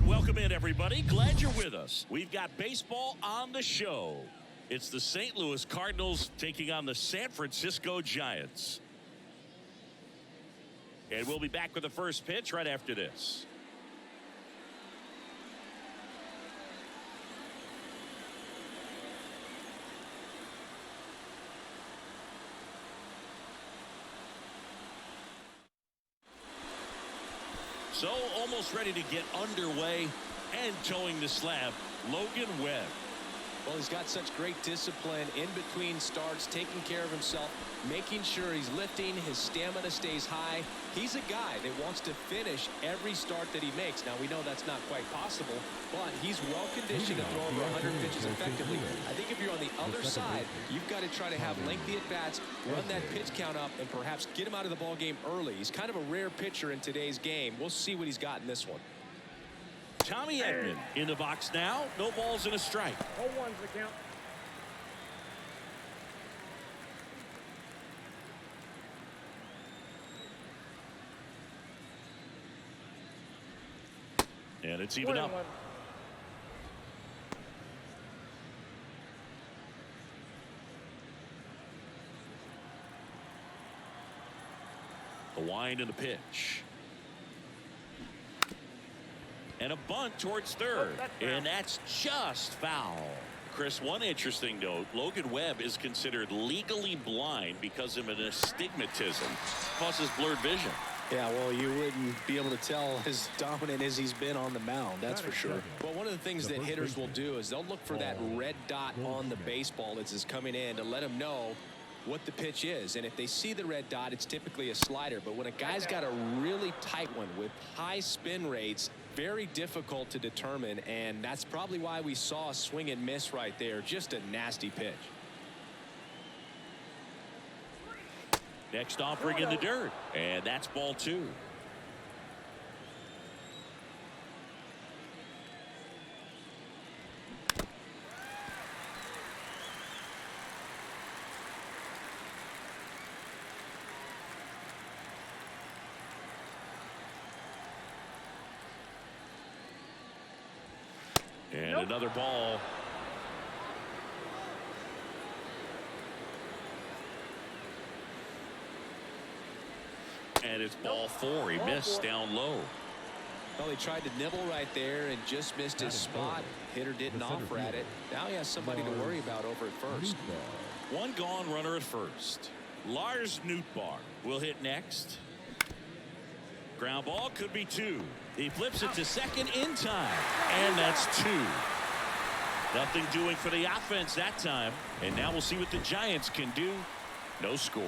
And welcome in, everybody. Glad you're with us. We've got baseball on the show. It's the St. Louis Cardinals taking on the San Francisco Giants. And we'll be back with the first pitch right after this. So almost ready to get underway and towing the slab, Logan Webb. Well, he's got such great discipline in between starts, taking care of himself, making sure he's lifting, his stamina stays high. He's a guy that wants to finish every start that he makes. Now, we know that's not quite possible, but he's well-conditioned to throw over 100 pitches effectively. I think if you're on the other side, you've got to try to have lengthy at-bats, run that pitch count up, and perhaps get him out of the ball game early. He's kind of a rare pitcher in today's game. We'll see what he's got in this one. Tommy Edman in the box now. No balls and a strike. 0-1's the count. And it's even up. 1-1. The wind and the pitch. And a bunt towards third. And that's just foul. Chris, one interesting note, Logan Webb is considered legally blind because of an astigmatism. Causes blurred vision. Yeah, well, you wouldn't be able to tell as dominant as he's been on the mound, that's for sure. But one of the things that hitters will do is they'll look for that red dot on the baseball that's coming in to let them know what the pitch is. And if they see the red dot, it's typically a slider. But when a guy's got a really tight one with high spin rates, very difficult to determine, and that's probably why we saw a swing and miss right there. Just a nasty pitch. Next offering in the dirt, and that's ball two. And another ball. And it's ball four. He missed down low. Well, he tried to nibble right there and just missed his spot. Hitter didn't offer at it. Now he has somebody to worry about over at first. One gone runner at first. Lars Nootbaar will hit next. Ground ball could be two. He flips it to second in time. And that's two. Nothing doing for the offense that time. And now we'll see what the Giants can do. No score.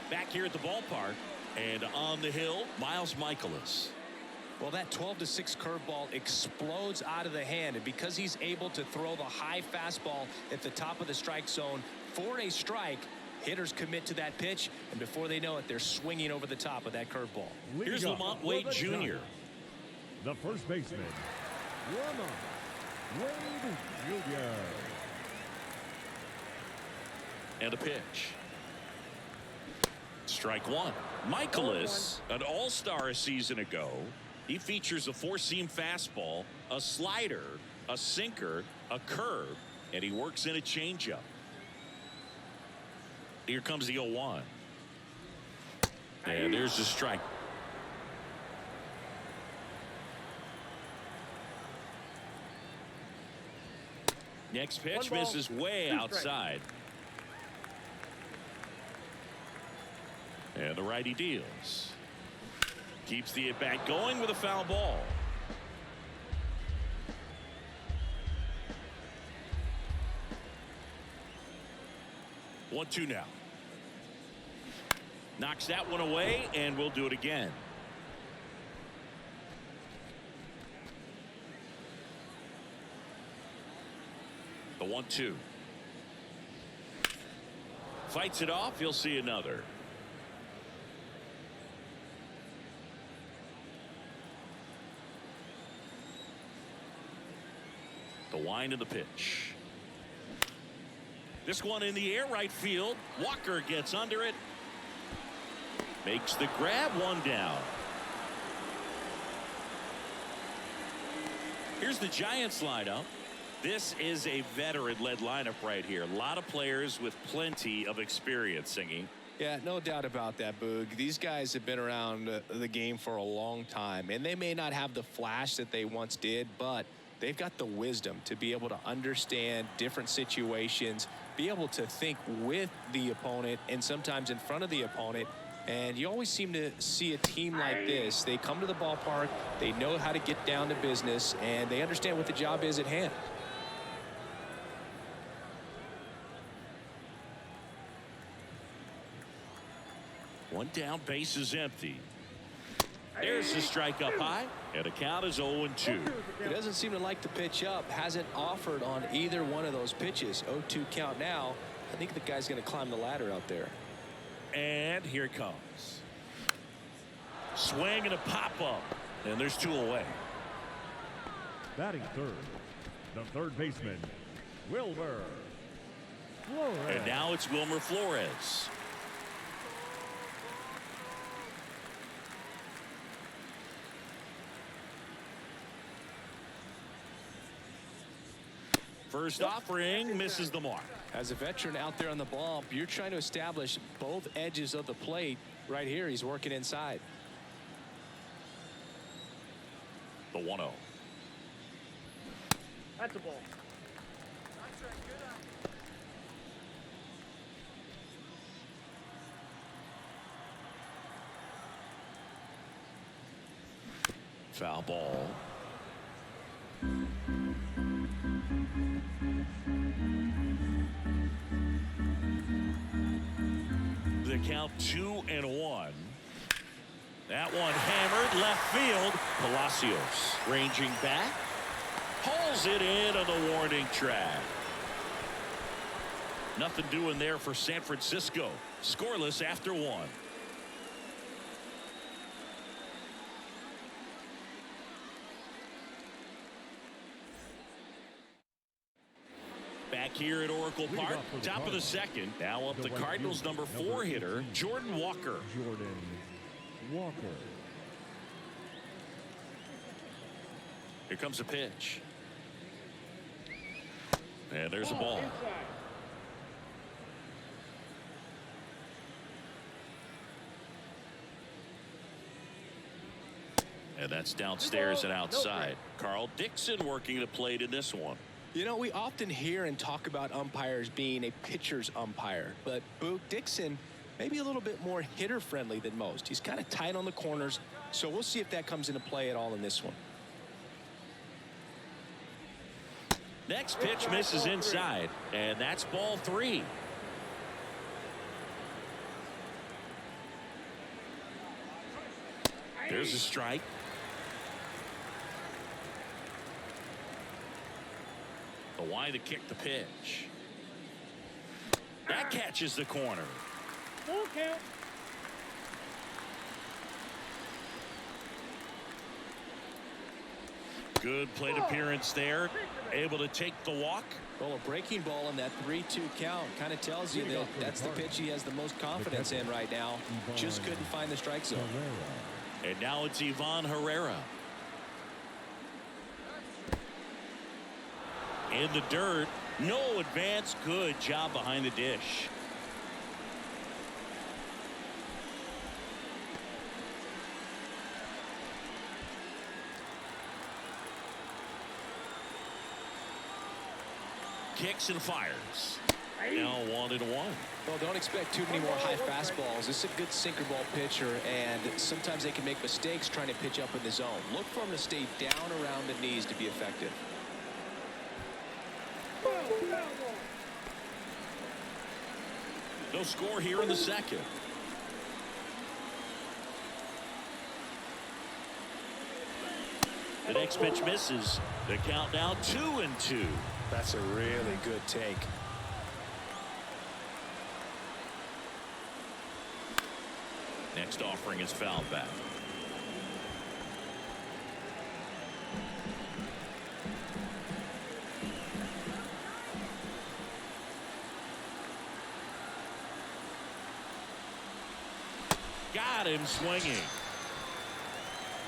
Back here at the ballpark, and on the hill, Miles Michaelis. Well, that 12-6 curveball explodes out of the hand, and because he's able to throw the high fastball at the top of the strike zone for a strike, hitters commit to that pitch, and before they know it, they're swinging over the top of that curveball. Here's Lamont Wade Jr. The first baseman, Lamont Wade Jr. And a pitch. Strike one. Michaelis, an all-star a season ago. He features a four-seam fastball, a slider, a sinker, a curve, and he works in a changeup. Here comes the 0-1. And there's the strike. Next pitch misses way outside. And the righty deals. Keeps the at-bat going with a foul ball. One, two now. Knocks that one away, and we'll do it again. The 1-2. Fights it off. You'll see another. The wind of the pitch. This one in the air, right field. Walker gets under it. Makes the grab, one down. Here's the Giants lineup. This is a veteran-led lineup right here. A lot of players with plenty of experience, Singing. Yeah, no doubt about that, Boog. These guys have been around the game for a long time, and they may not have the flash that they once did, but they've got the wisdom to be able to understand different situations, be able to think with the opponent and sometimes in front of the opponent. And you always seem to see a team like this. They come to the ballpark, they know how to get down to business, and they understand what the job is at hand. One down, base is empty. There's the strike up high, and the count is 0-2. He doesn't seem to like the pitch up. Hasn't offered on either one of those pitches. 0-2 count now. I think the guy's going to climb the ladder out there. And here it comes. Swing and a pop up, and there's 2 away. Batting third, the third baseman, Wilmer Flores. And now it's Wilmer Flores. First offering misses the mark. As a veteran out there on the ball, you're trying to establish both edges of the plate. Right here, he's working inside. The 1-0. That's a ball. Foul ball. The count 2-1. That one hammered left field. Palacios ranging back. Pulls it in on the warning track. Nothing doing there for San Francisco. Scoreless after 1. Back here at Oracle Park, top of the second. Now up the Cardinals' number 4 hitter, Jordan Walker. Jordan Walker. Here comes a pitch. And there's a ball. And that's downstairs and outside. Carl Dixon working the plate in this one. You know, we often hear and talk about umpires being a pitcher's umpire, but Boog Dixon maybe a little bit more hitter friendly than most. He's kind of tight on the corners, so we'll see if that comes into play at all in this one. Next pitch misses inside, and that's ball 3. There's a strike. The wind to kick the pitch. That catches the corner. Full count. Good plate appearance there. Able to take the walk. Well, a breaking ball in that 3-2 count kind of tells you that that's the pitch he has the most confidence in right now. Just couldn't find the strike zone. And now it's Ivan Herrera. In the dirt. No advance. Good job behind the dish. Kicks and fires. Now 1-1. Well, don't expect too many more high fastballs. This is a good sinker ball pitcher, and sometimes they can make mistakes trying to pitch up in the zone. Look for him to stay down around the knees to be effective. No score here in the second. The next pitch misses. The count now 2-2. That's a really good take. Next offering is fouled back. got him swinging.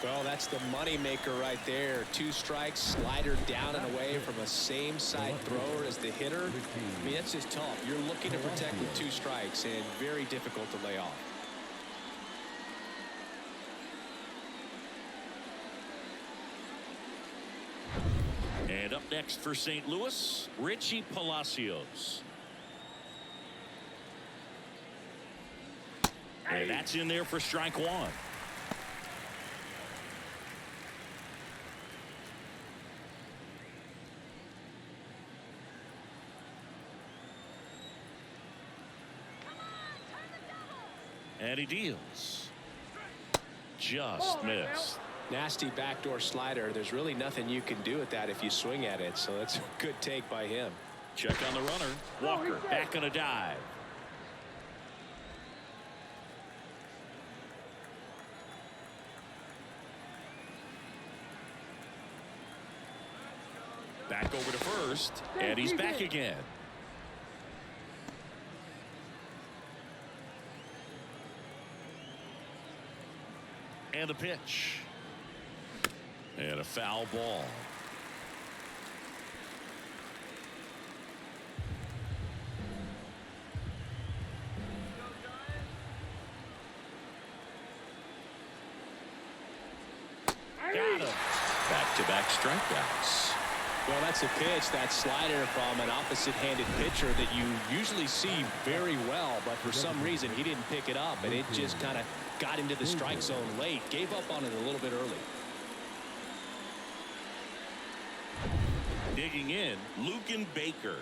Well, that's the money maker right there. 2 strikes, slider down and away from a same side thrower as the hitter. I mean, that's just tough. You're looking to protect with 2 strikes and very difficult to lay off. And up next for St. Louis, Richie Palacios. And that's in there for strike 1. And he deals. Just missed. Nasty backdoor slider. There's really nothing you can do with that if you swing at it. So that's a good take by him. Check on the runner. Walker back on a dive. Back over to first. And he's back again. And a pitch. And a foul ball. Got him. Back-to-back strikeouts. Well, that's a pitch, that slider from an opposite-handed pitcher that you usually see very well, but for some reason he didn't pick it up, and it just kind of got into the strike zone late. Gave up on it a little bit early. Digging in, Lucan Baker.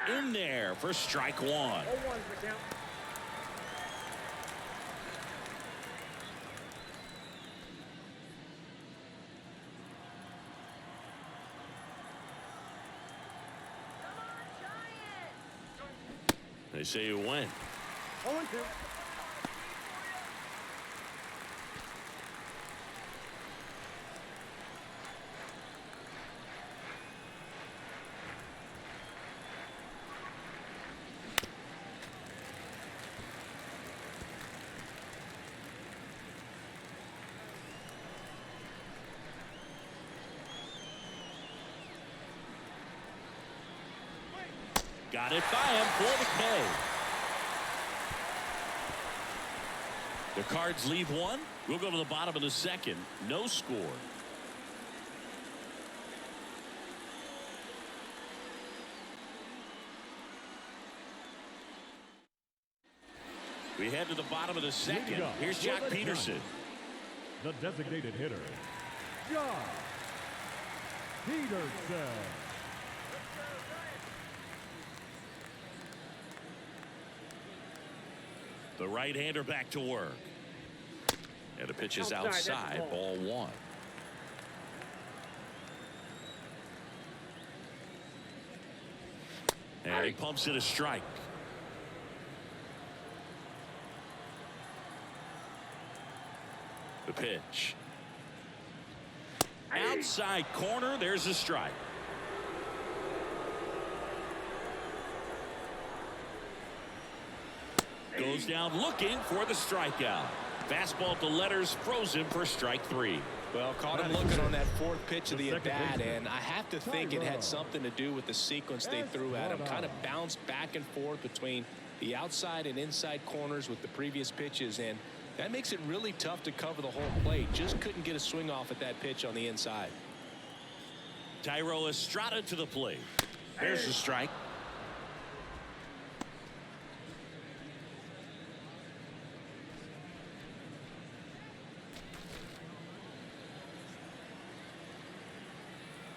In there for strike 1. 0-1's the count. They say you win. 0-2. Got it by him for the K. The Cards leave 1. We'll go to the bottom of the 2nd. No score. We head to the bottom of the 2nd. Here's Jack Peterson. The designated hitter, Josh Peterson. The right-hander back to work. And the pitch is outside. Ball 1. And he pumps it a strike. The pitch. Outside corner. There's a strike. Goes down looking for the strikeout. Fastball to letters, froze him for strike 3. Well, caught him looking on that 4th pitch of the at-bat, and I have to think it had something to do with the sequence they threw at him. Kind of bounced back and forth between the outside and inside corners with the previous pitches, and that makes it really tough to cover the whole plate. Just couldn't get a swing off at that pitch on the inside. Thairo Estrada to the plate. There's the strike.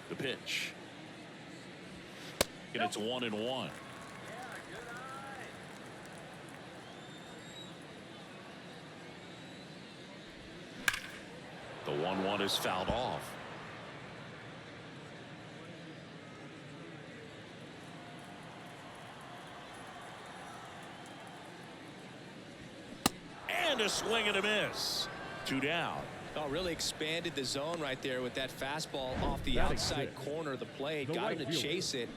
The pitch. And it's 1-1. The 1-1 is fouled off. And a swing and a miss. 2 down. Oh, really expanded the zone right there with that fastball off the outside corner of the plate. Got him to chase it.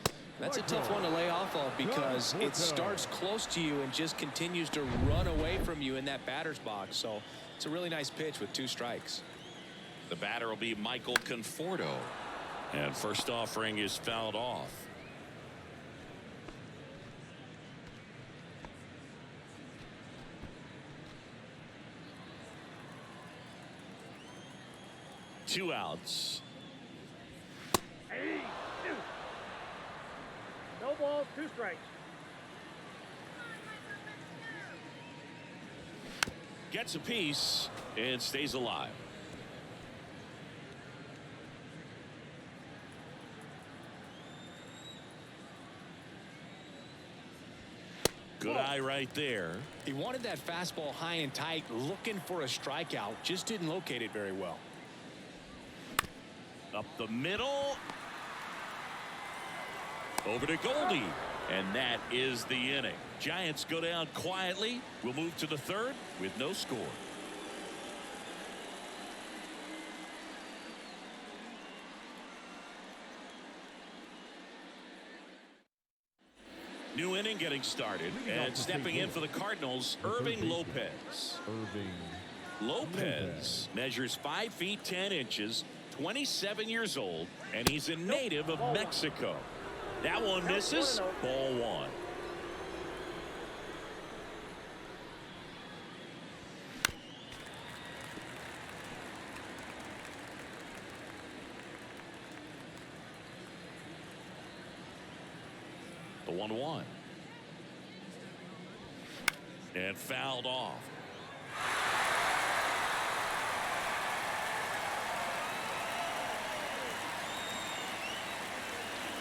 That's a tough one to lay off of because it starts close to you and just continues to run away from you in that batter's box. So it's a really nice pitch with 2 strikes. The batter will be Michael Conforto. And first offering is fouled off. Two outs. No balls, 2 strikes. Gets a piece and stays alive. Good eye right there. He wanted that fastball high and tight, looking for a strikeout. Just didn't locate it very well. Up the middle. Over to Goldie. And that is the inning. Giants go down quietly. We'll move to the 3rd with no score. New inning getting started. And stepping in for the Cardinals, Irving Lopez. Lopez measures 5 feet 10 inches, 27 years old, and he's a native of Mexico. That one misses. Ball 1. The 1-1. And fouled off.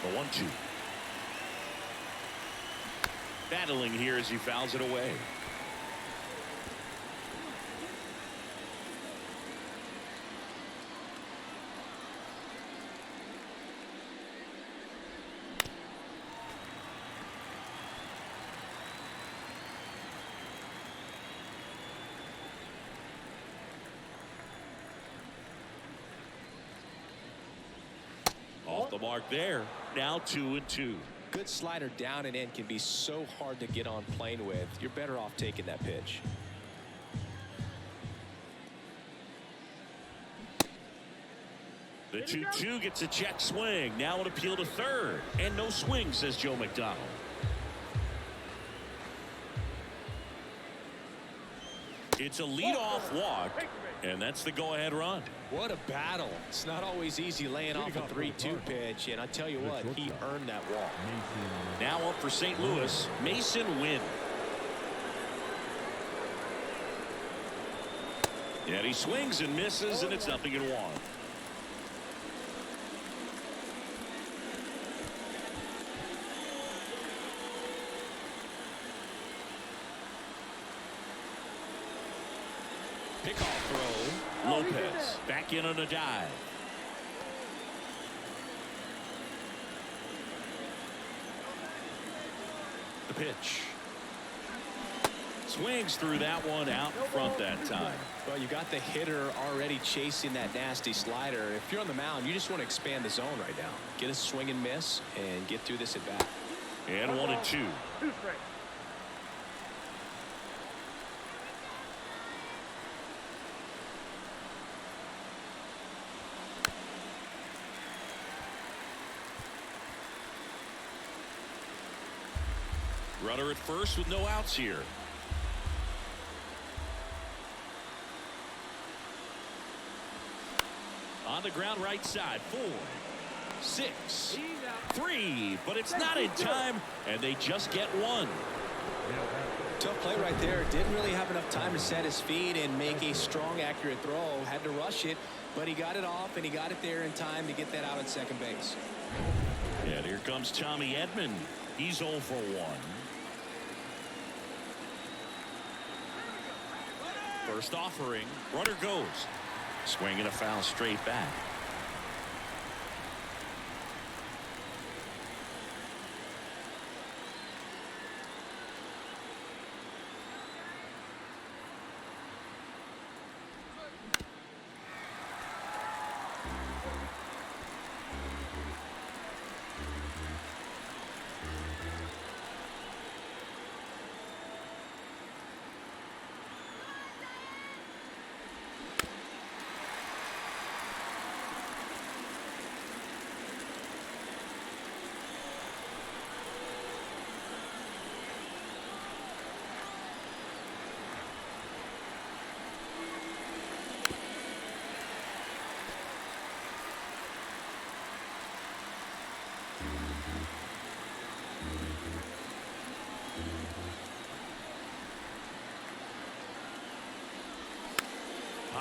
The 1-2. Battling here as he fouls it away. Off the mark there. Now 2-2. Good slider down and in can be so hard to get on plane with. You're better off taking that pitch. The 2-2 gets a check swing. Now an appeal to 3rd. And no swing, says Joe McDonald. It's a leadoff walk. And that's the go-ahead run. What a battle. It's not always easy laying off a 3-2 pitch, and I tell you what, he earned that walk. Now up for St. Louis, Mason Wynn. And he swings and misses, and it's 0-1. Pickoff throw. Lopez back in on a dive. The pitch. Swings through that one out in front that time. Well, you got the hitter already chasing that nasty slider. If you're on the mound, you just want to expand the zone right now. Get a swing and miss and get through this at bat. And 1-2. 2 strikes. Runner at first with no outs here. On the ground right side. 4, 6, 3. But it's not in time, and they just get 1. Tough play right there. Didn't really have enough time to set his feet and make a strong, accurate throw. Had to rush it, but he got it off, and he got it there in time to get that out at second base. And here comes Tommy Edman. He's 0 for 1. First offering. Runner goes. Swing and a foul straight back.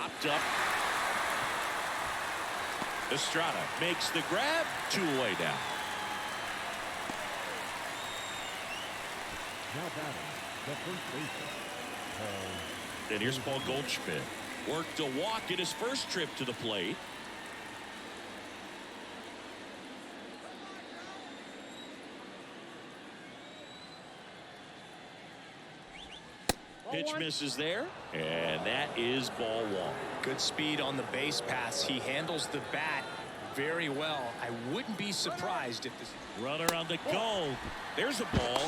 popped up. Estrada makes the grab. 2 away now. Now batting, the first baseman. And here's Paul Goldschmidt. Worked a walk in his first trip to the plate. Pitch misses there, and that is ball 1. Good speed on the base pass. He handles the bat very well. I wouldn't be surprised if this Runner on the go. There's a ball.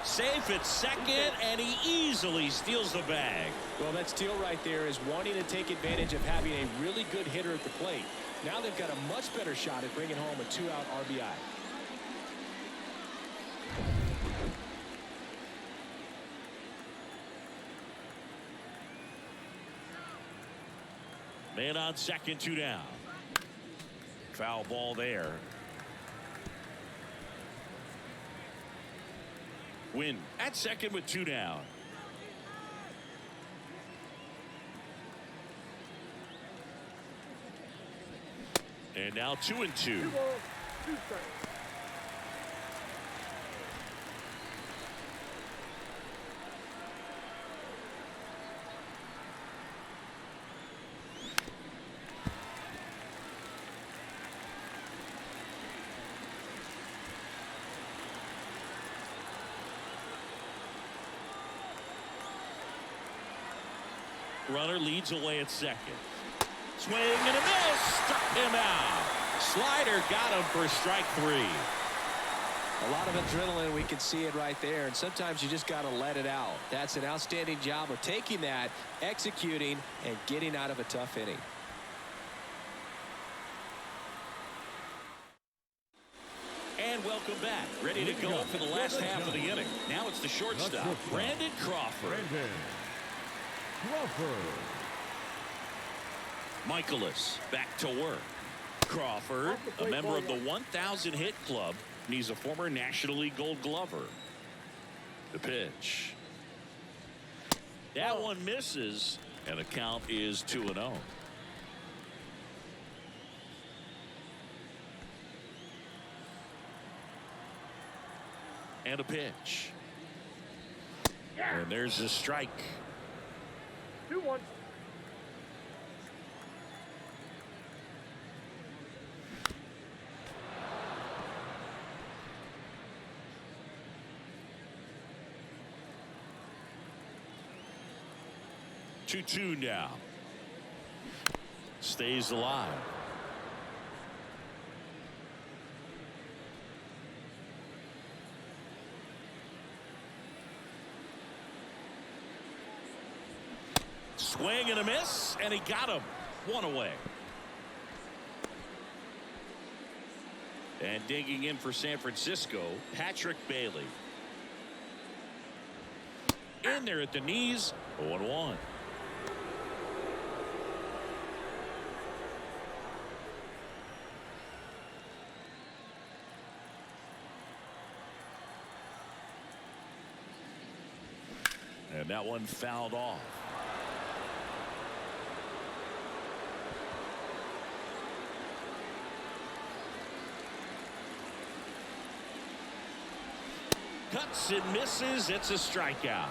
Safe at second, and he easily steals the bag. Well, that steal right there is wanting to take advantage of having a really good hitter at the plate. Now they've got a much better shot at bringing home a 2-out RBI. Man on second, 2 down. Foul ball there. Win at second with 2 down. And now 2-2. 2 balls, 2 strikes. Runner leads away at second. Swing and a miss. Struck him out. Slider got him for strike 3. A lot of adrenaline. We can see it right there. And sometimes you just got to let it out. That's an outstanding job of taking that, executing, and getting out of a tough inning. And welcome back. Ready to go for the last half of the inning. Now it's the shortstop, Brandon Crawford. Michaelis back to work. Crawford, a member of the 1,000 hit club, and he's a former National League Gold Glover. The pitch. That one misses, and the count is 2-0. And a pitch. And there's a strike. 2-1. Two now. Stays alive. Swing and a miss, and he got him. 1 away. And digging in for San Francisco, Patrick Bailey. In there at the knees, 0-1. And that one fouled off. Cuts and misses. It's a strikeout.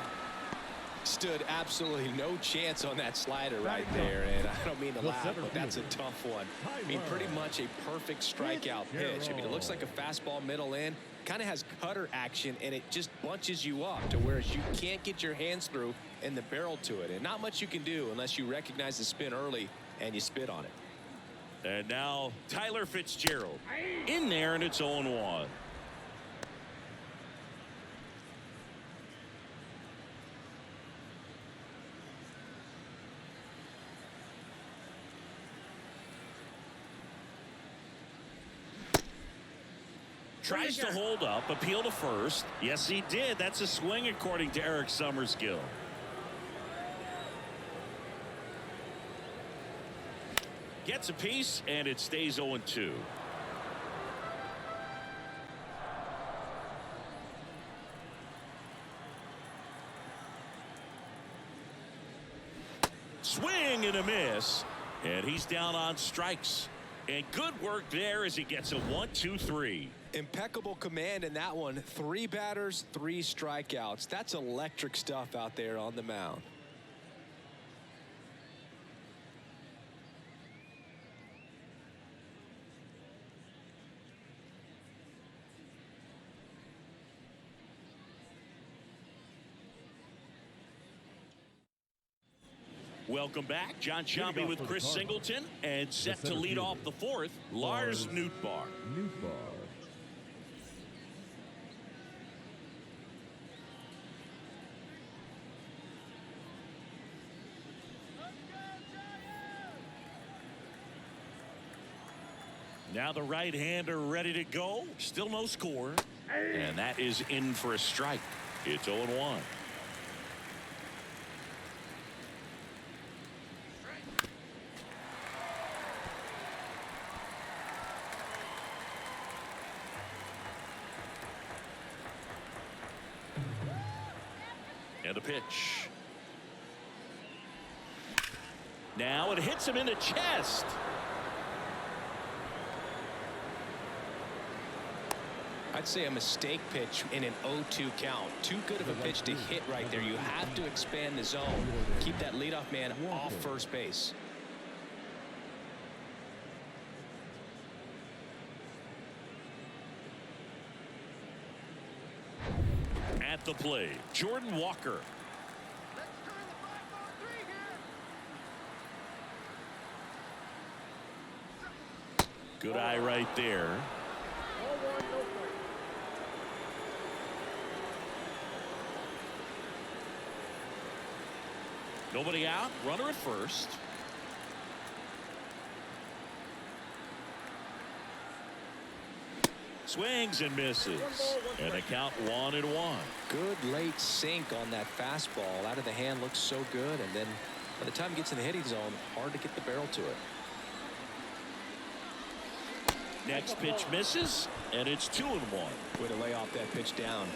Stood absolutely no chance on that slider right there, and I don't mean to laugh, but that's a tough one. I mean, pretty much a perfect strikeout pitch. I mean, it looks like a fastball middle in, kind of has cutter action, and it just bunches you up to where you can't get your hands through and the barrel to it, and not much you can do unless you recognize the spin early and you spit on it. And now Tyler Fitzgerald in there, and it's 0-1. Tries to hold up, appeal to first. Yes, he did. That's a swing, according to Eric Summerskill. Gets a piece, and it stays 0-2. Swing Swing and a miss. And he's down on strikes. And good work there as he gets a 1-2-3. Impeccable command in that one. 3 batters, 3 strikeouts. That's electric stuff out there on the mound. Welcome back. John Shelby with Chris Singleton, and set to lead off the 4th, Lars Nootbaar. Now the right-hander ready to go. Still no score. And that is in for a strike. It's 0-1. And a pitch. Now it hits him in the chest. I'd say a mistake pitch in an 0-2 count. Too good of a pitch to hit right there. You have to expand the zone. Keep that leadoff man off first base. At the plate, Jordan Walker. Good eye right there. Nobody out. Runner at first. Swings and misses. And the count 1-1. Good late sink on that fastball. Out of the hand, looks so good. And then by the time it gets in the hitting zone, hard to get the barrel to it. Next pitch misses, and it's 2-1. Way to lay off that pitch down.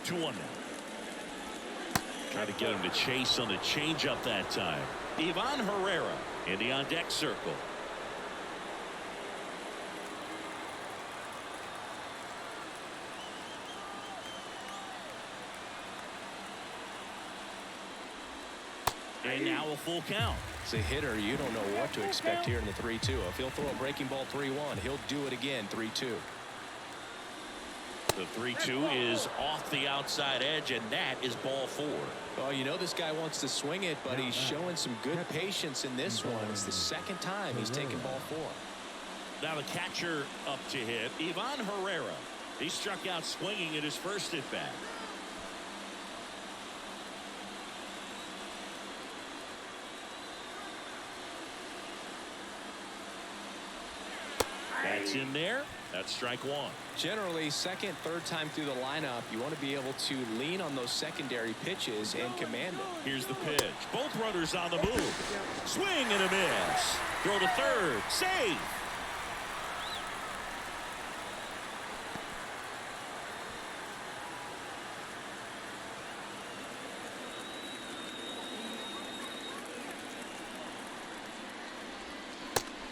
Two one now. Trying to get him to chase on the changeup that time. Ivan Herrera in the on-deck circle. And now a full count. As a hitter, you don't know what to expect here in the 3-2. If he'll throw a breaking ball 3-1, he'll do it again 3-2. The 3-2 is off the outside edge, and that is ball 4. Well, you know this guy wants to swing it, but he's showing some good patience in this one. It's the second time he's taken ball 4. Now the catcher up to hit, Ivan Herrera. He struck out swinging at his first at bat. That's in there. That's strike 1. Generally, second, third time through the lineup, you want to be able to lean on those secondary pitches and command them. Here's the pitch. Both runners on the move. Swing and a miss. Throw to third. Save.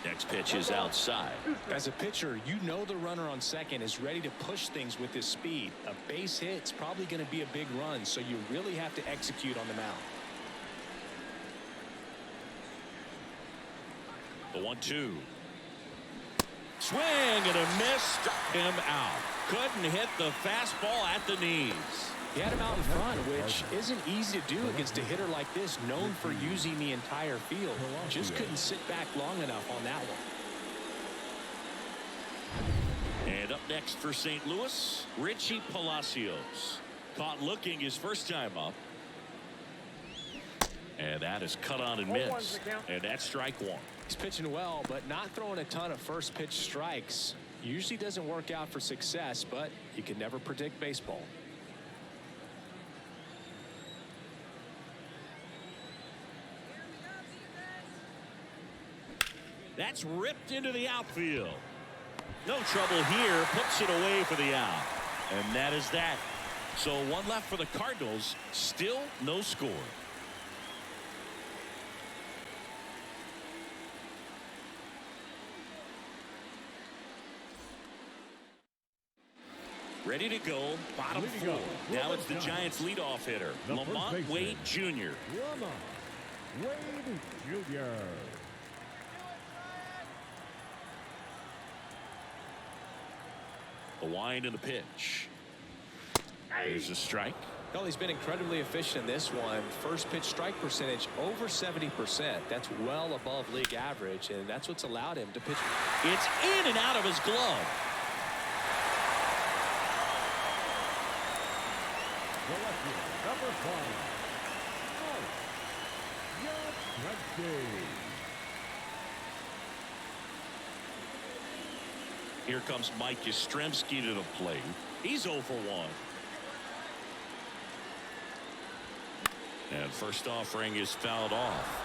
Next pitch is outside. As a pitcher, you know the runner on second is ready to push things with his speed. A base hit's probably going to be a big run, so you really have to execute on the mound. The 1-2. Swing and a miss. Struck him out. Couldn't hit the fastball at the knees. He had him out in front, which isn't easy to do against a hitter like this, known for using the entire field. Just couldn't sit back long enough on that one. And up next for St. Louis, Richie Palacios. Caught looking his first time up. And that is cut on and missed. And that's strike 1. He's pitching well, but not throwing a ton of first pitch strikes. Usually doesn't work out for success, but you can never predict baseball. That's ripped into the outfield. No trouble here. Puts it away for the out. And that is that. So one left for the Cardinals. Still no score. Ready to go, bottom four. Now it's the Giants' leadoff hitter, Lamont Wade Jr. Lamont Wade Jr. The wind and the pitch. There's a strike. Well, he's been incredibly efficient in this one. First pitch strike percentage over 70%. That's well above league average, and that's what's allowed him to pitch. It's in and out of his glove. Number 5. Here comes Mike Yastrzemski to the plate. He's 0 for 1. And first offering is fouled off.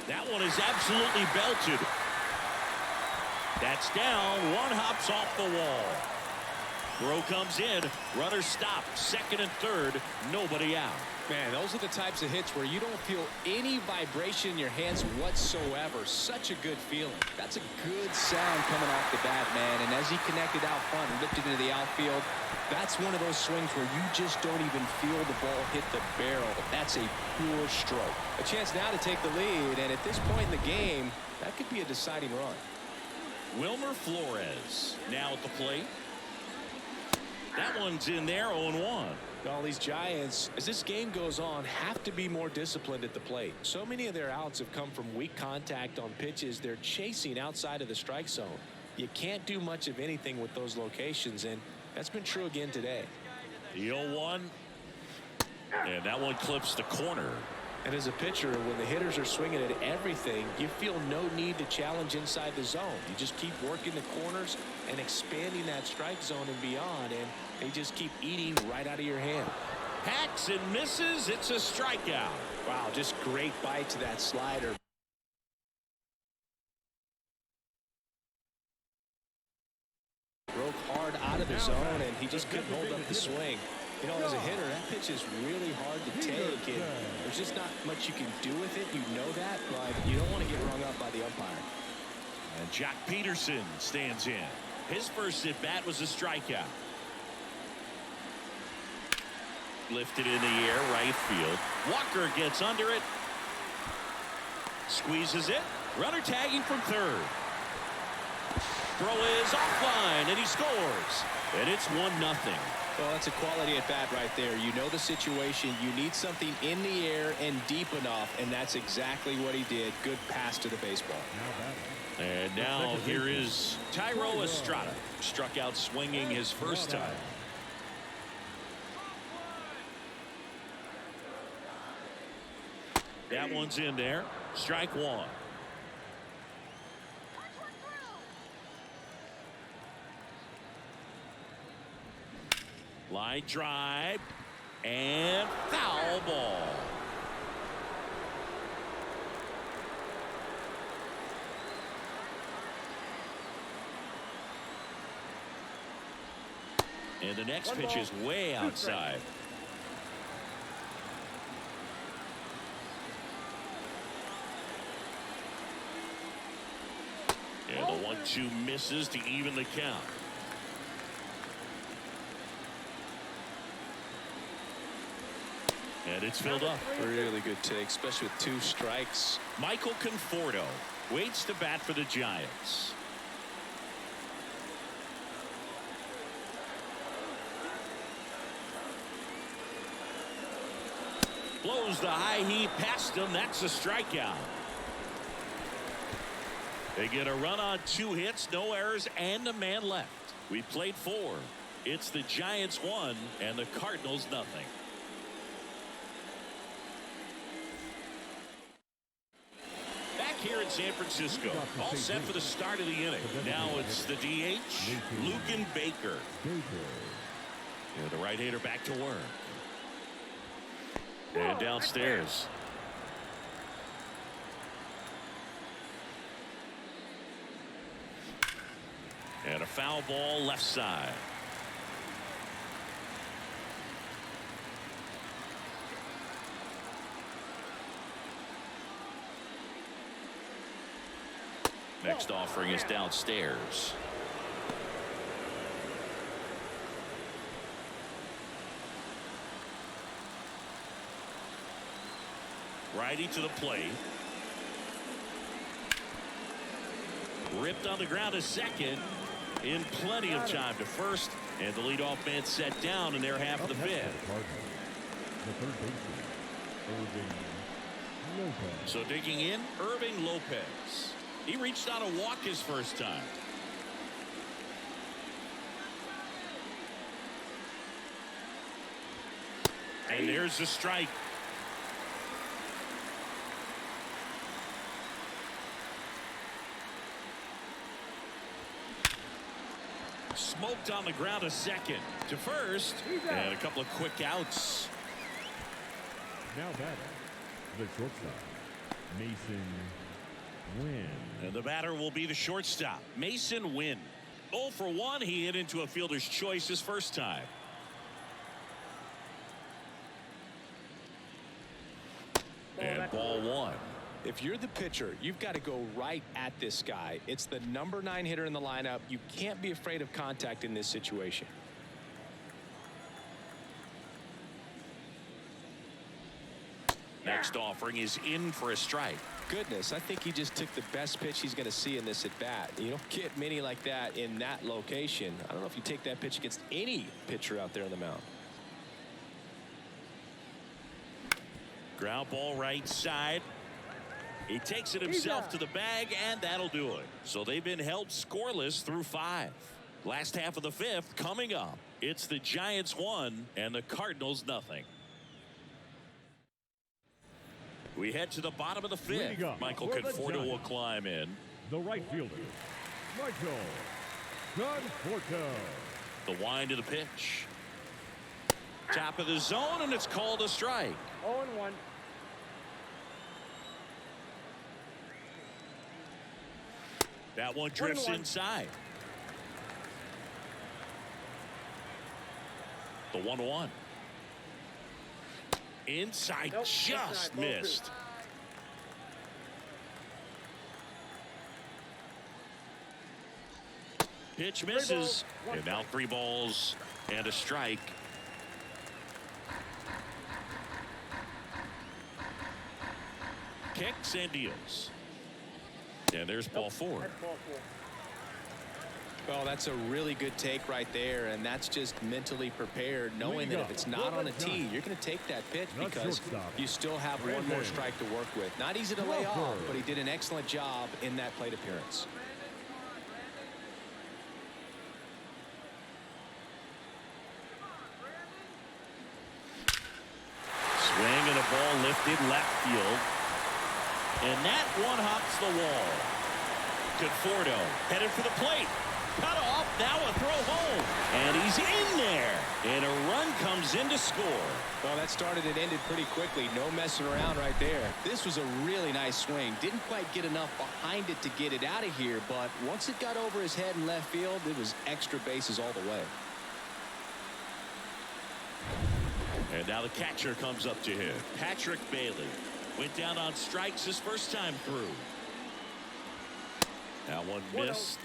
That one is absolutely belted. That's down. One hops off the wall. Throw comes in. Runner stopped. Second and third. Nobody out. Man, those are the types of hits where you don't feel any vibration in your hands whatsoever. Such a good feeling. That's a good sound coming off the bat, man. And as he connected out front and lifted into the outfield, that's one of those swings where you just don't even feel the ball hit the barrel. That's a pure stroke. A chance now to take the lead, and at this point in the game, that could be a deciding run. Wilmer Flores now at the plate. That one's in there, 0-1. All these Giants, as this game goes on, have to be more disciplined at the plate. So many of their outs have come from weak contact on pitches they're chasing outside of the strike zone. You can't do much of anything with those locations, and that's been true again today. The 0-1. And that one clips the corner. And as a pitcher, when the hitters are swinging at everything, you feel no need to challenge inside the zone. You just keep working the corners and expanding that strike zone and beyond, and they just keep eating right out of your hand. Hacks and misses. It's a strikeout. Wow, just great bite to that slider. Broke hard out of the zone, and he just couldn't hold up the swing. You know, as a hitter, that pitch is really hard to take, and there's just not much you can do with it. You know that, but you don't want to get rung up by the umpire. And Jack Peterson stands in. His first at-bat was a strikeout. Lifted in the air, right field. Walker gets under it. Squeezes it. Runner tagging from third. Throw is offline, and he scores. And it's 1-0. Well, that's a quality at bat right there. You know the situation. You need something in the air and deep enough, and that's exactly what he did. Good pass to the baseball. And now here is Tyro Estrada. Struck out swinging his first time. That one's in there. Strike one. Line drive and foul ball. And the next pitch is way outside. And the 1-2 misses to even the count. And it's filled up. Really good take, especially with 2 strikes. Michael Conforto waits to bat for the Giants. Blows the high heat past him. That's a strikeout. They get a run on 2 hits, no errors, and a man left. We played 4. It's the Giants 1 and the Cardinals nothing. here in San Francisco. All set for the start of the inning. Now it's the DH, Lucan Baker. And the right-hander back to work. And downstairs. And a foul ball left side. Next offering is downstairs. Righty to the plate. Ripped on the ground to second. In plenty of time to first. And the leadoff man set down in their half of the fifth. So digging in, Irving Lopez. He reached on a walk his first time. And there's the strike. Smoked on the ground to second. To first. And a couple of quick outs. Now batting, the shortstop, Mason Wynn. And the batter will be the shortstop, Mason Wynn. 0 for 1. He hit into a fielder's choice his first time. And ball 1. If you're the pitcher, you've got to go right at this guy. It's the number 9 hitter in the lineup. You can't be afraid of contact in this situation. Next offering is in for a strike. Goodness, I think he just took the best pitch he's going to see in this at bat. You don't get many like that in that location. I don't know if you take that pitch against any pitcher out there on the mound. Ground ball right side. He takes it himself to the bag, and that'll do it. So they've been held scoreless through 5. Last half of the 5th coming up. It's the Giants 1 and the Cardinals nothing. We head to the bottom of the 5th. Michael Conforto will climb in. The right fielder, Michael Conforto. The wind of the pitch. Top of the zone, and it's called a strike. 0-1. That one drifts inside. The 1-1. Inside, Nope, just inside, missed. Pitch misses. And now 3 balls and a strike. Kicks and deals. And there's ball 4. That's ball 4. Well, that's a really good take right there, and that's just mentally prepared, knowing that if it's not on a tee, you're going to take that pitch because you still have one more strike to work with. Not easy to lay off, but he did an excellent job in that plate appearance. Swing and a ball lifted left field. And that one hops the wall. Conforto headed for the plate. Cut off, now a throw home. And he's in there. And a run comes in to score. Well, that started and ended pretty quickly. No messing around right there. This was a really nice swing. Didn't quite get enough behind it to get it out of here, but once it got over his head in left field, it was extra bases all the way. And now the catcher comes up to him. Patrick Bailey went down on strikes his first time through. That one missed.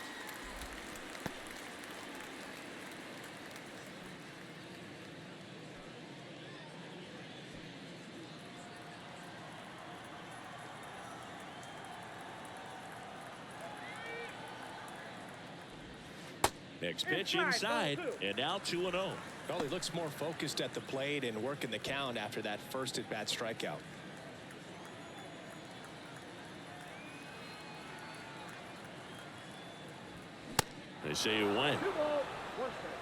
Next pitch inside, and now 2-0. Well, he looks more focused at the plate and working the count after that first at-bat strikeout. They say you win. 2 balls, 1 strike.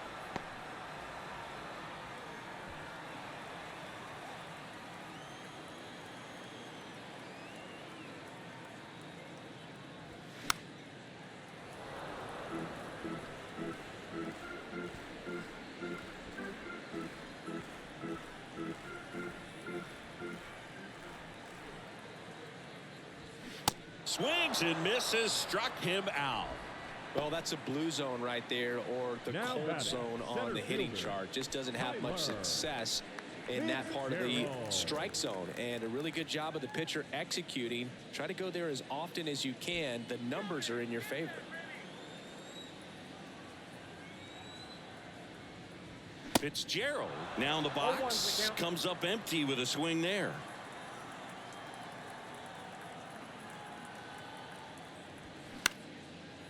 Swings and misses, struck him out. Well, that's a blue zone right there, or the Now cold batting, zone on center the hitting fielder, chart. Just doesn't have much Tyler success in that part of the Fitzgerald. strike zone. And a really good job of the pitcher executing. Try to go there as often as you can. The numbers are in your favor. Fitzgerald now in the box, comes up empty with a swing there.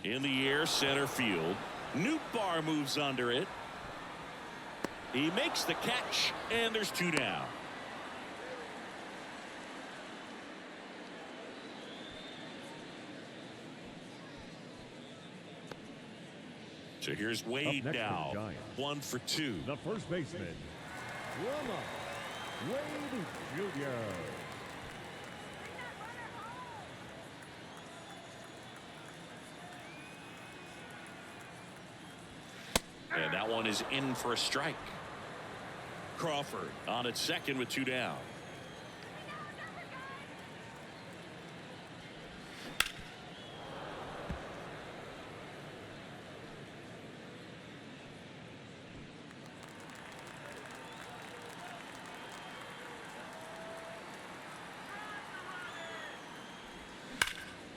In the air, center field. Nootbaar moves under it. He makes the catch, and there's 2 down. So here's Wade next for the now. Giants. 1 for 2. The first baseman, Wade Jr. And that one is in for a strike. Crawford on at second with 2 down.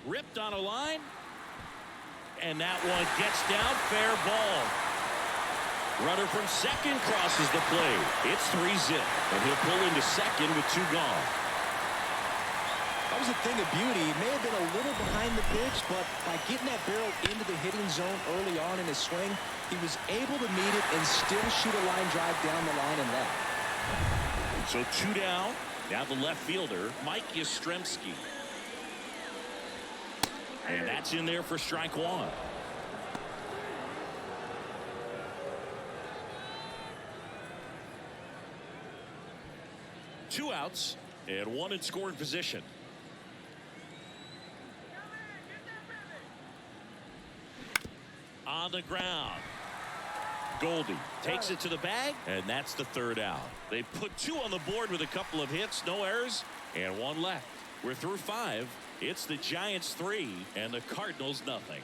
Ripped on a line. And that one gets down, fair ball. Runner from second crosses the plate. It's 3-zip, and he'll pull into second with 2 gone. That was a thing of beauty. He may have been a little behind the pitch, but by getting that barrel into the hitting zone early on in his swing, he was able to meet it and still shoot a line drive down the line and left. So 2 down. Now the left fielder, Mike Yastrzemski. And that's in there for strike 1. Two outs and 1 in scoring position. On the ground. Goldie takes it to the bag, and that's the 3rd out. They put 2 on the board with a couple of hits, no errors, and 1 left. We're through 5. It's the Giants 3 and the Cardinals nothing.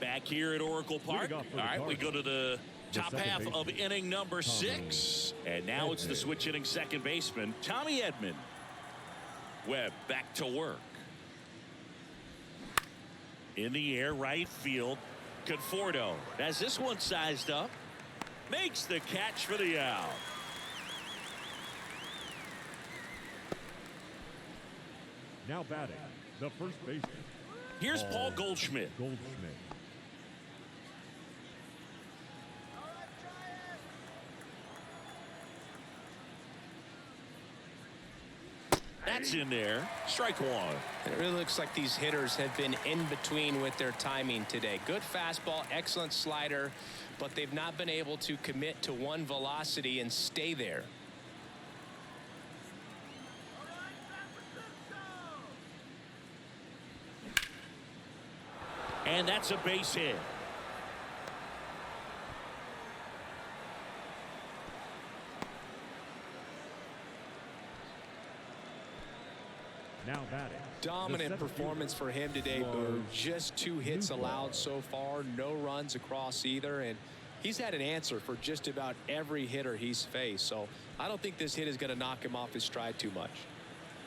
Back here at Oracle Park. All right, we go to the top half of inning number 6. And now it's the switch hitting second baseman, Tommy Edman. Webb back to work. In the air, right field. Conforto has this one sized up. Makes the catch for the out. Now batting, the first baseman. Here's Paul Goldschmidt. That's in there. Strike 1. It really looks like these hitters have been in between with their timing today. Good fastball, excellent slider, but they've not been able to commit to one velocity and stay there. And that's a base hit. Now batting. Dominant performance for him today, Boo. Just 2 hits allowed so far, no runs across either, and he's had an answer for just about every hitter he's faced. So I don't think this hit is going to knock him off his stride too much.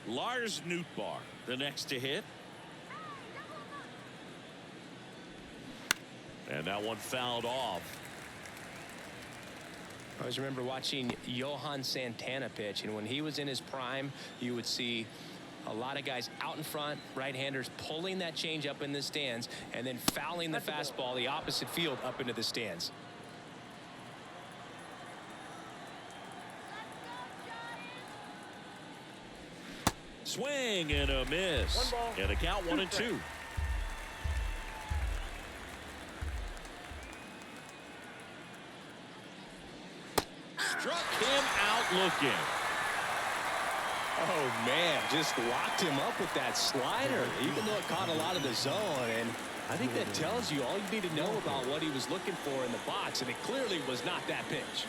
Lars Nootbaar, the next to hit. And that one fouled off. I always remember watching Johan Santana pitch, and when he was in his prime, you would see a lot of guys out in front, right-handers pulling that change up in the stands and then fouling the fastball the opposite field up into the stands. Swing and a miss. And a count 1-2. Struck him out looking. Oh, man, just locked him up with that slider, even though it caught a lot of the zone. And I think that tells you all you need to know about what he was looking for in the box, and it clearly was not that pitch.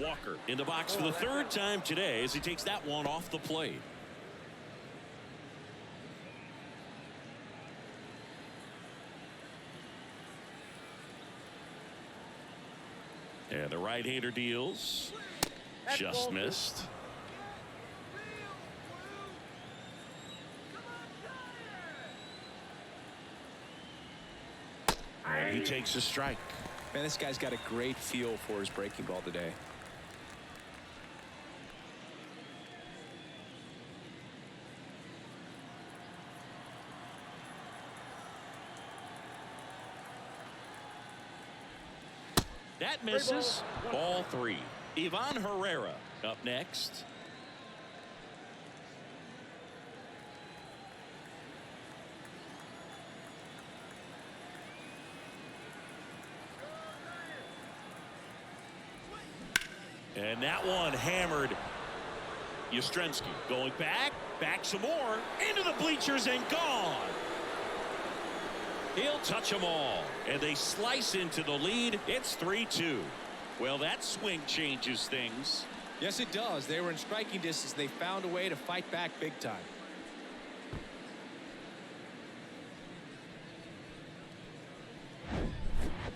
Walker in the box for the third time today as he takes that one off the plate. And the right-hander deals. Just missed. And he takes a strike. Man, this guy's got a great feel for his breaking ball today. That misses. Ball 3. Ivan Herrera up next. And that one hammered. Yastrzemski going back some more, into the bleachers and gone. He'll touch them all, and they slice into the lead. It's 3-2. Well, that swing changes things. Yes, it does. They were in striking distance. They found a way to fight back big time.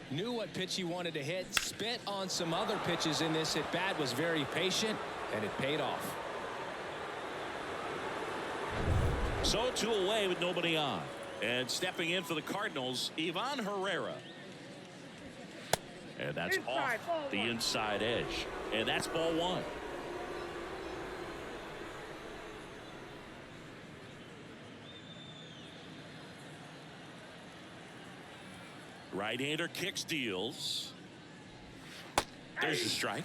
Knew what pitch he wanted to hit, spent on some other pitches in this at bat, was very patient, and it paid off. So 2 away with nobody on. And stepping in for the Cardinals, Ivan Herrera. And that's off the inside edge. And that's ball 1. Right-hander kicks, deals. There's the strike.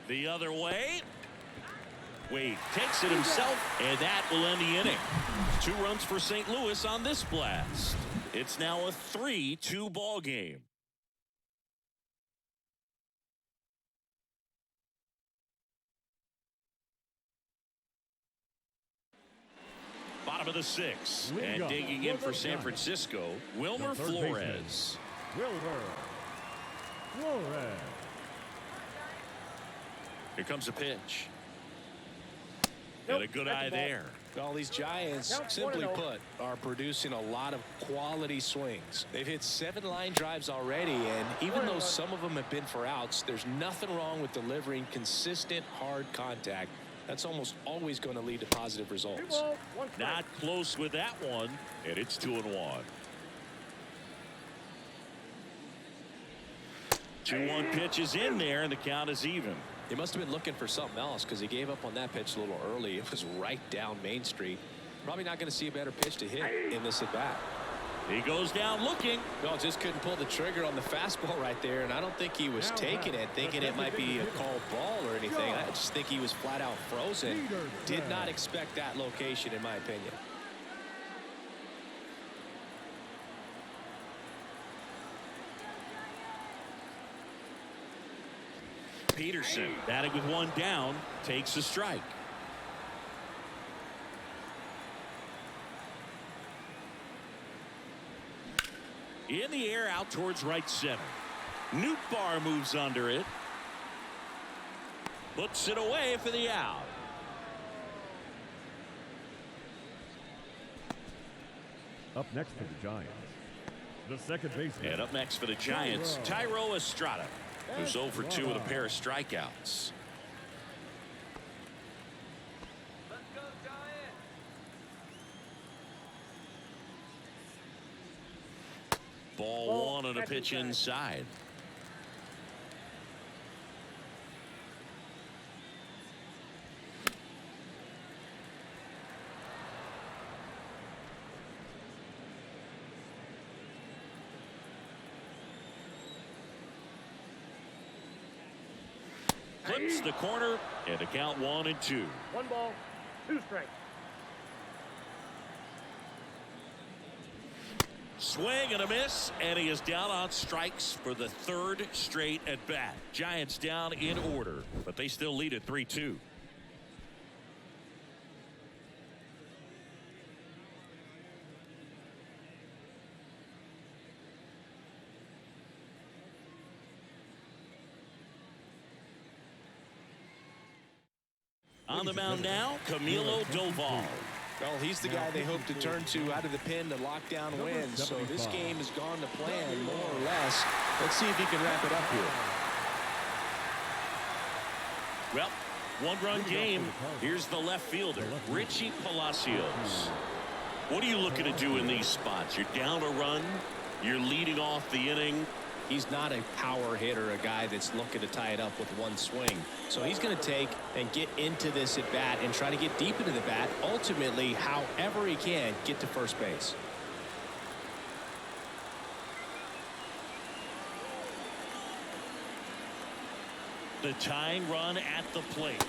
The other way. Wade takes it himself, and that will end the inning. 2 runs for St. Louis on this blast. It's now a 3-2 ball game. Bottom of the 6th, and digging in for San Francisco, Wilmer Flores. Wilmer Flores. Here comes a pitch. And a good eye there. Well, these Giants, simply put, are producing a lot of quality swings. They've hit 7 line drives already, and even though some of them have been for outs, there's nothing wrong with delivering consistent, hard contact. That's almost always going to lead to positive results. Not close with that one, and it's 2-1. 2-1 pitch is in there, and the count is even. He must have been looking for something else because he gave up on that pitch a little early. It was right down Main Street. Probably not going to see a better pitch to hit in this at bat. He goes down looking. No, just couldn't pull the trigger on the fastball right there, and I don't think he was taking it, thinking it might be a called ball or anything. I just think he was flat out frozen. Did not expect that location, in my opinion. Peterson, batting with 1 down, takes a strike. In the air, out towards right center. Nootbaar moves under it. Puts it away for the out. Up next for the Giants, the second baseman. And up next for the Giants, Thairo Estrada, who's 0 for 2 with a pair of strikeouts. Ball 1 on a pitch inside. Clips the corner, and a count 1-2. 1 ball, 2 strikes. Swing and a miss, and he is down on strikes for the 3rd straight at bat. Giants down in order, but they still lead at 3-2. On the mound now, Camilo Doval. Well, he's the guy they hope to turn to out of the pen to lock down wins. So this game has gone to plan, more or less. Let's see if he can wrap it up here. Well, one-run game. Here's the left fielder, Richie Palacios. What are you looking to do in these spots? You're down a run. You're leading off the inning. He's not a power hitter, a guy that's looking to tie it up with one swing. So he's going to take and get into this at bat and try to get deep into the bat. Ultimately, however he can, get to first base. The tying run at the plate.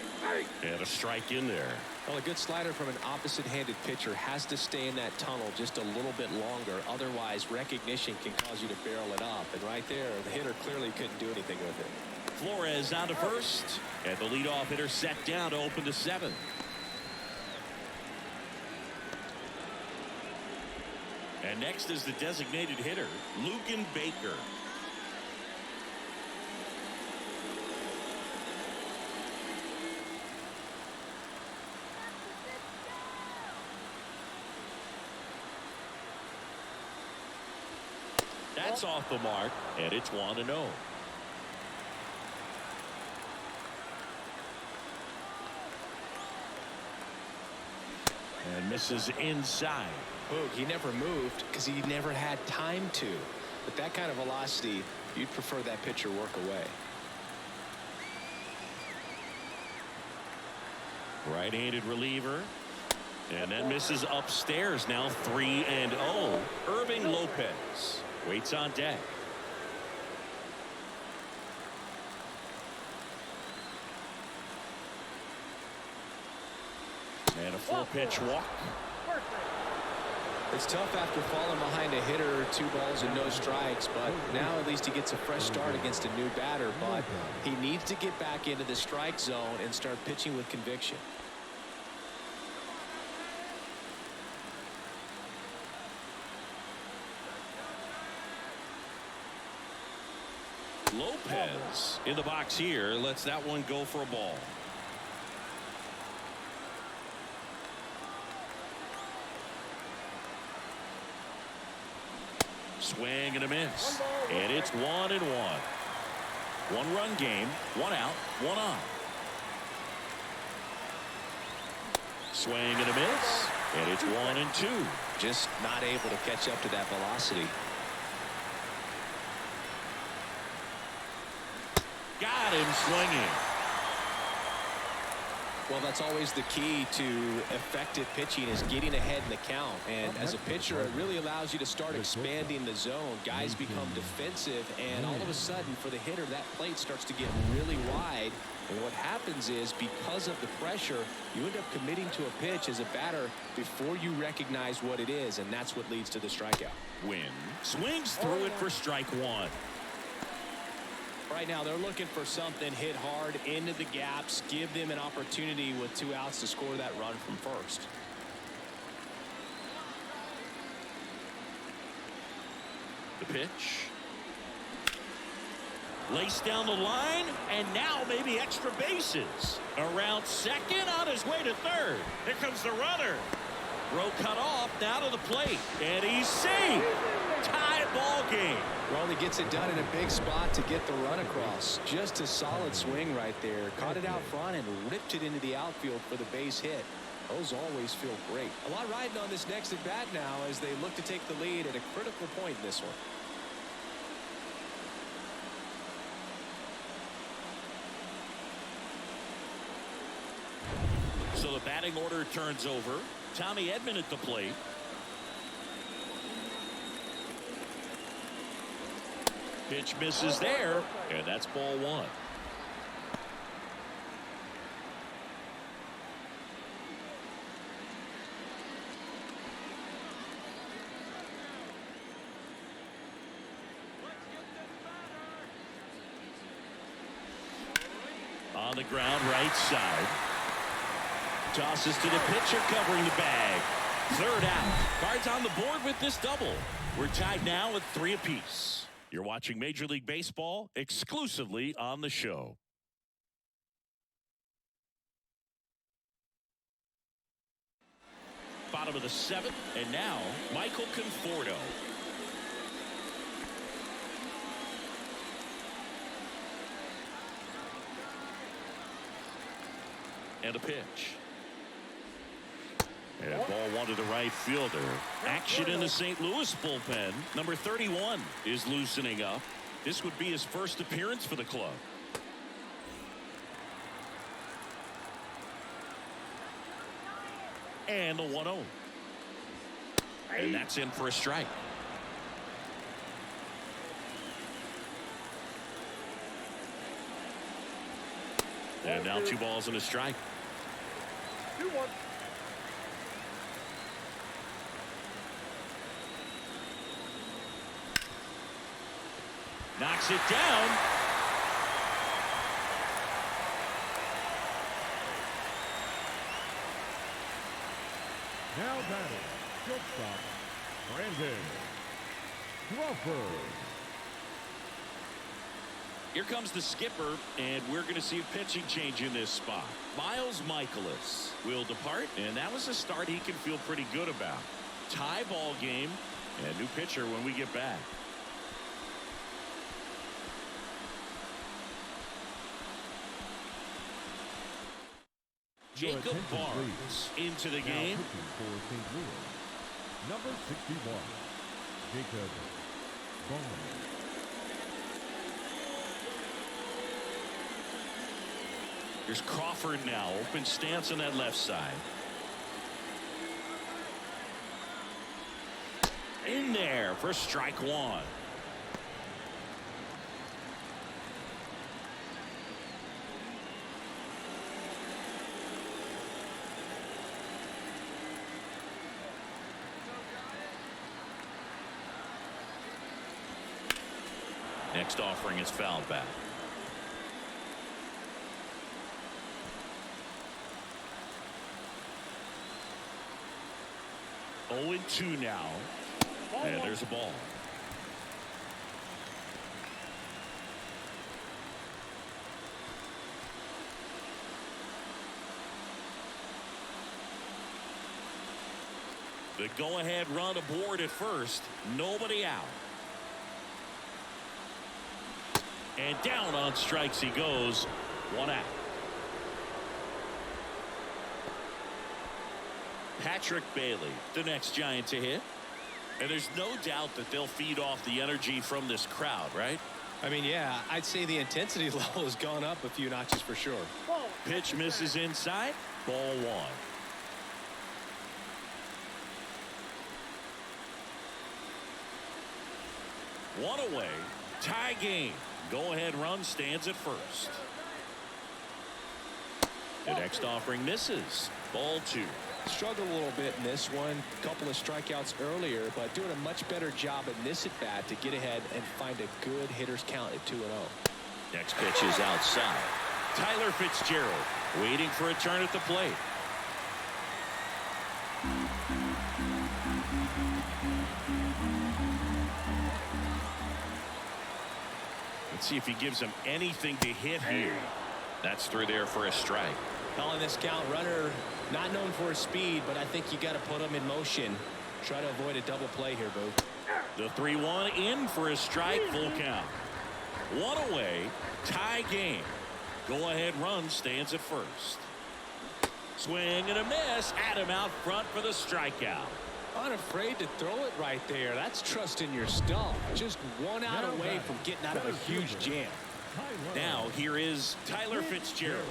And a strike in there. Well, a good slider from an opposite-handed pitcher has to stay in that tunnel just a little bit longer. Otherwise, recognition can cause you to barrel it up. And right there, the hitter clearly couldn't do anything with it. Flores on to first. And the leadoff hitter set down to open the seventh. And next is the designated hitter, Lugan Baker. That's off the mark, and it's 1-0. And misses inside. Boog, he never moved because he never had time to. With that kind of velocity, you'd prefer that pitcher work away. Right-handed reliever. And then misses upstairs. Now 3-0. Irving Lopez waits on deck. And a full pitch walk. It's tough after falling behind a hitter, 2 balls and no strikes, but now at least he gets a fresh start against a new batter. But he needs to get back into the strike zone and start pitching with conviction. Lopez in the box here lets that one go for a ball. Swing and a miss. And it's 1-1. 1-run game, 1 out, 1 on. Swing and a miss. And it's 1-2. Just not able to catch up to that velocity. Got him swinging. Well, that's always the key to effective pitching, is getting ahead in the count. And as a pitcher, it really allows you to start expanding the zone. Guys become defensive, and all of a sudden, for the hitter, that plate starts to get really wide. And what happens is, because of the pressure, you end up committing to a pitch as a batter before you recognize what it is, and that's what leads to the strikeout. Win. Swings through it for strike 1. Right now, they're looking for something hit hard into the gaps, give them an opportunity with 2 outs to score that run from first. The pitch. Laced down the line, and now maybe extra bases. Around second, on his way to third. Here comes the runner. Row cut off, now to the plate, and he's safe. Tie ball game. Well, he gets it done in a big spot to get the run across. Just a solid swing right there. Caught it out front and ripped it into the outfield for the base hit. Those always feel great. A lot riding on this next at bat now as they look to take the lead at a critical point in this one. So the batting order turns over. Tommy Edman at the plate. Pitch misses there, and that's ball 1. On the ground, right side. Tosses to the pitcher, covering the bag. 3rd out. Cards on the board with this double. We're tied now at 3 apiece. You're watching Major League Baseball exclusively on the show. bottom of the 7th, and now Michael Conforto. And a pitch. And ball one to the right fielder. Action in the St. Louis bullpen. Number 31 is loosening up. This would be his first appearance for the club. And the 1-0. And that's in for a strike. And now 2 balls and a strike. 2-1. Knocks it down. Now batting, shortstop, Brandon Crawford. Here comes the skipper, and we're going to see a pitching change in this spot. Miles Michaelis will depart, and that was a start he can feel pretty good about. Tie ball game, and new pitcher when we get back. Jacob Barnes into the game. For St. Louis, number 61, Jacob Barnes. Here's Crawford now. Open stance on that left side. In there for strike 1. Next offering is fouled back. Oh, 0-2 now. And there's a ball. The go-ahead run aboard at first. Nobody out. And down on strikes he goes. 1 out. Patrick Bailey, the next Giant to hit. And there's no doubt that they'll feed off the energy from this crowd, right? I mean, yeah, I'd say the intensity level has gone up a few notches for sure. Pitch misses inside. Ball 1. 1 away. Tie game. Go-ahead run stands at first. The next offering misses. Ball 2. Struggled a little bit in this one. A couple of strikeouts earlier, but doing a much better job in this at-bat to get ahead and find a good hitter's count at 2-0. Next pitch is outside. Tyler Fitzgerald waiting for a turn at the plate. Let's see if he gives him anything to hit here. That's through there for a strike. Calling this count, runner not known for his speed, but I think you got to put him in motion. Try to avoid a double play here, Boo. The 3-1 in for a strike, full count. 1 away, tie game. Go ahead run stands at first. Swing and a miss. Adam out front for the strikeout. Unafraid to throw it right there. That's trusting your stuff. Just 1 out away from getting out of a huge jam. Now here is Tyler Fitzgerald.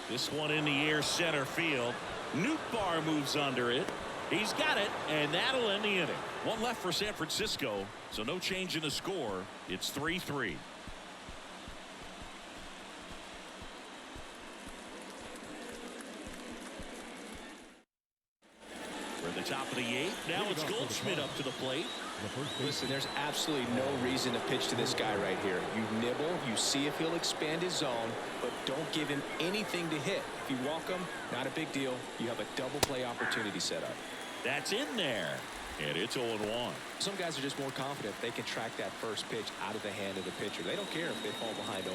This one in the air center field. Nootbaar moves under it. He's got it, and that'll end the inning. 1 left for San Francisco, so no change in the score. It's 3-3. We're at the top of the 8th. Now it's Goldschmidt up to the plate. Listen, there's absolutely no reason to pitch to this guy right here. You nibble, you see if he'll expand his zone, but don't give him anything to hit. If you walk him, not a big deal. You have a double play opportunity set up. That's in there. And it's 0-1. Some guys are just more confident they can track that first pitch out of the hand of the pitcher. They don't care if they fall behind 0-1.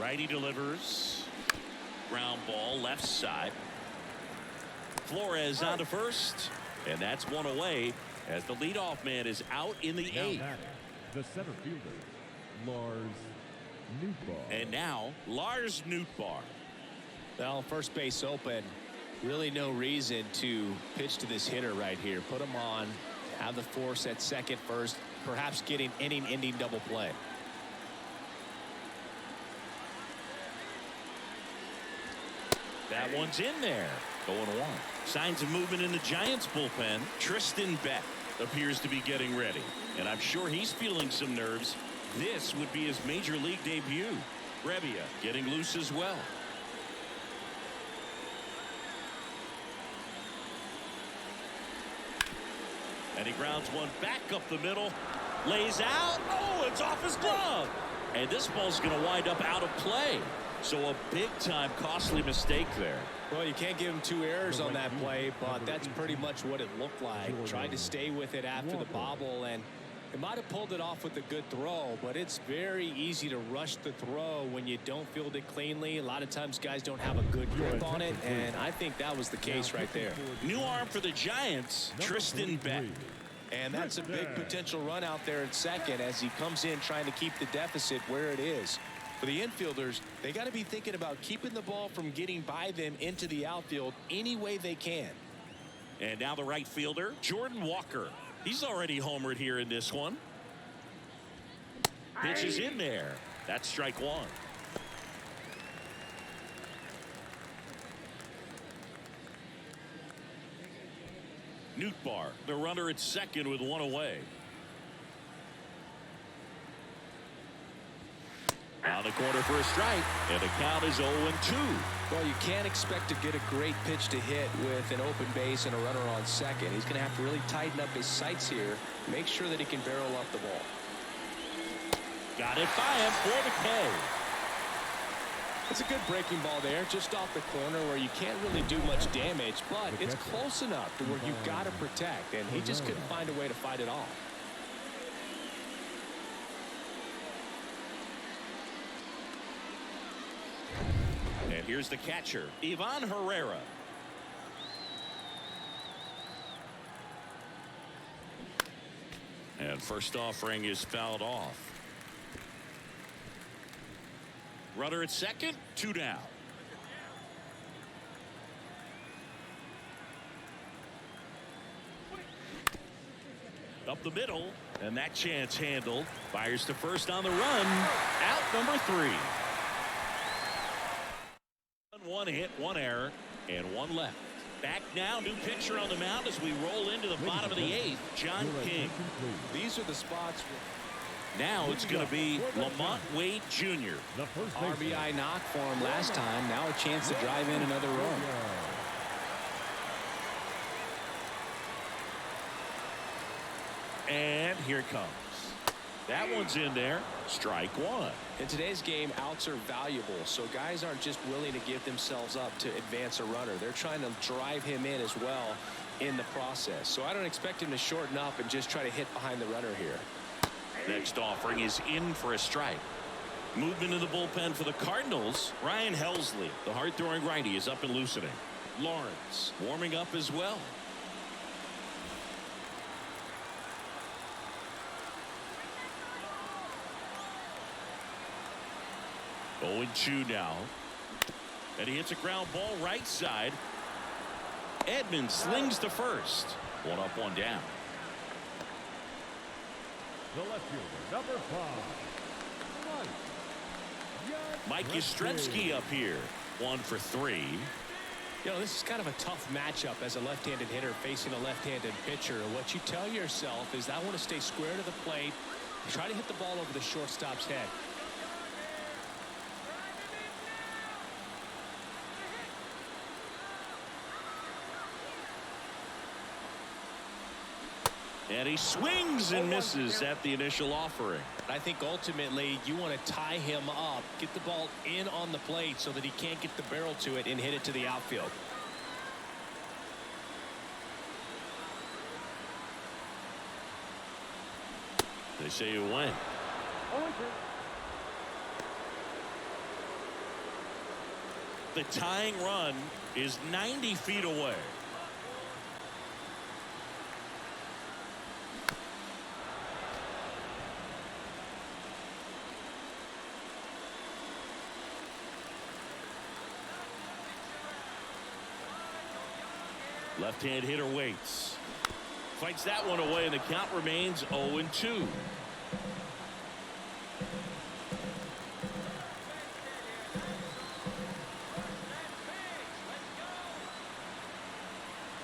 Righty delivers. Ground ball left side. Flores on to first. And that's one away as the leadoff man is out in the eighth. The center fielder, Lars Nootbaar. And now Lars Nootbaar. Well, first base open. Really no reason to pitch to this hitter right here. Put him on. Have the force at second first. Perhaps getting inning-ending double play. That one's in there. 0-1. Signs of movement in the Giants bullpen. Tristan Beck appears to be getting ready. And I'm sure he's feeling some nerves. This would be his major league debut. Rebbia getting loose as well. And he grounds one back up the middle. Lays out. Oh, it's off his glove. And this ball's going to wind up out of play. So a big-time costly mistake there. Well, you can't give him 2 errors on that play, but that's pretty much what it looked like. Tried to stay with it after the bobble, and it might have pulled it off with a good throw, but it's very easy to rush the throw when you don't field it cleanly. A lot of times guys don't have a good grip on it, and I think that was the case right there. New arm for the Giants, Tristan Beck. And that's a big potential run out there at second as he comes in trying to keep the deficit where it is. For the infielders, they got to be thinking about keeping the ball from getting by them into the outfield any way they can. And now the right fielder, Jordan Walker. He's already homered here in this one. Pitch is in there. That's strike one. Nootbaar, the runner at second with one away. On the corner for a strike, and the count is 0-2. Well, you can't expect to get a great pitch to hit with an open base and a runner on second. He's going to have to really tighten up his sights here, make sure that he can barrel up the ball. Got it by him for the K. It's a good breaking ball there, just off the corner where you can't really do much damage, but it's close enough to where you've got to protect, and he just couldn't find a way to fight it off. And here's the catcher, Ivan Herrera. And first offering is fouled off. Runner at second, 2 down. Up the middle, and that chance handled. Fires to first on the run. Out number 3. 1 hit, 1 error, and 1 left. Back now, new pitcher on the mound as we roll into the bottom of the 8th, John King. These are the spots. Now it's going to be Lamont Wade Jr. RBI knock for him last time. Now a chance to drive in another run. And here it comes. That one's in there. Strike one. In today's game, outs are valuable, so guys aren't just willing to give themselves up to advance a runner. They're trying to drive him in as well in the process. So I don't expect him to shorten up and just try to hit behind the runner here. Next offering is in for a strike. Movement in the bullpen for the Cardinals. Ryan Helsley, the hard-throwing righty, is up and loosening. Lawrence warming up as well. 0-2 now. And he hits a ground ball right side. Edmonds slings to first. 1 up, 1 down. The left fielder, number 5, Mike Yastrzemski up here. 1 for 3. You know, this is kind of a tough matchup as a left-handed hitter facing a left-handed pitcher. What you tell yourself is, I want to stay square to the plate, try to hit the ball over the shortstop's head. And he swings and misses at the initial offering. I think ultimately you want to tie him up, get the ball in on the plate so that he can't get the barrel to it and hit it to the outfield. They say you win. The tying run is 90 feet away. Left-hand hitter waits. Fights that one away, and the count remains 0-2.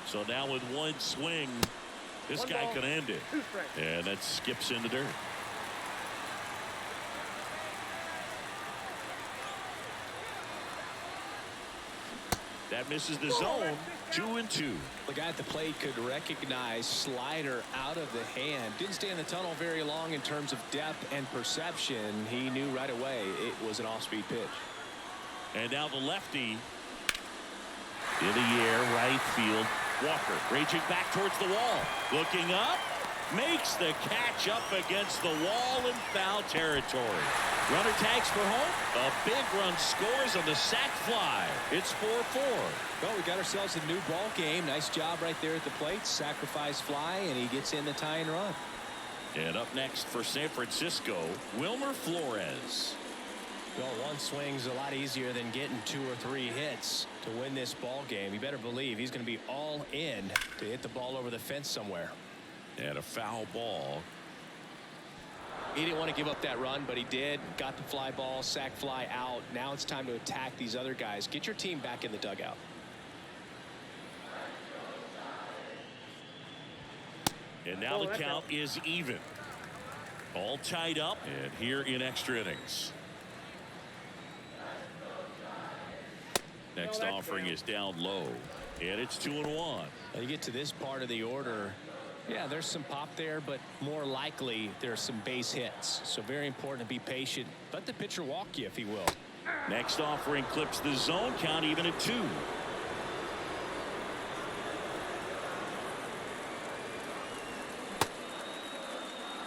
So now with one swing, this guy could end it. And that skips in the dirt. That misses the zone. 2-2. The guy at the plate could recognize slider out of the hand. Didn't stay in the tunnel very long in terms of depth and perception. He knew right away it was an off-speed pitch. And now the lefty in the air, right field. Walker reaching back towards the wall. Looking up. Makes the catch up against the wall in foul territory. Runner tags for home. A big run scores on the sac fly. It's 4-4. Well, we got ourselves a new ball game. Nice job right there at the plate. Sacrifice fly, and he gets in the tying run. And up next for San Francisco, Wilmer Flores. Well, one swing's a lot easier than getting 2 or 3 hits to win this ball game. You better believe he's going to be all in to hit the ball over the fence somewhere. And a foul ball. He didn't want to give up that run, but he did. Got the fly ball, sac fly out. Now it's time to attack these other guys. Get your team back in the dugout. And now the count is even. All tied up, and here in extra innings. Next offering is down low, and it's 2-1. Now you get to this part of the order. Yeah, there's some pop there, but more likely there's some base hits. So very important to be patient. Let the pitcher walk you if he will. Next offering clips the zone, count even at 2.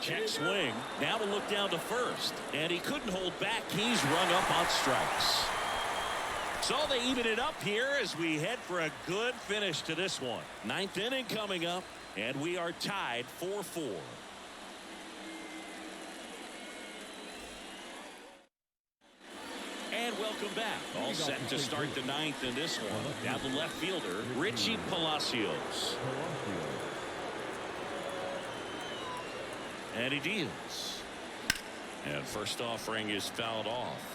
Check swing. Now to look down to first. And he couldn't hold back. He's rung up on strikes. So they even it up here as we head for a good finish to this one. 9th inning coming up. And we are tied 4-4. And welcome back. All set to start the 9th in this one. Down the left fielder, Richie Palacios. And he deals. And first offering is fouled off.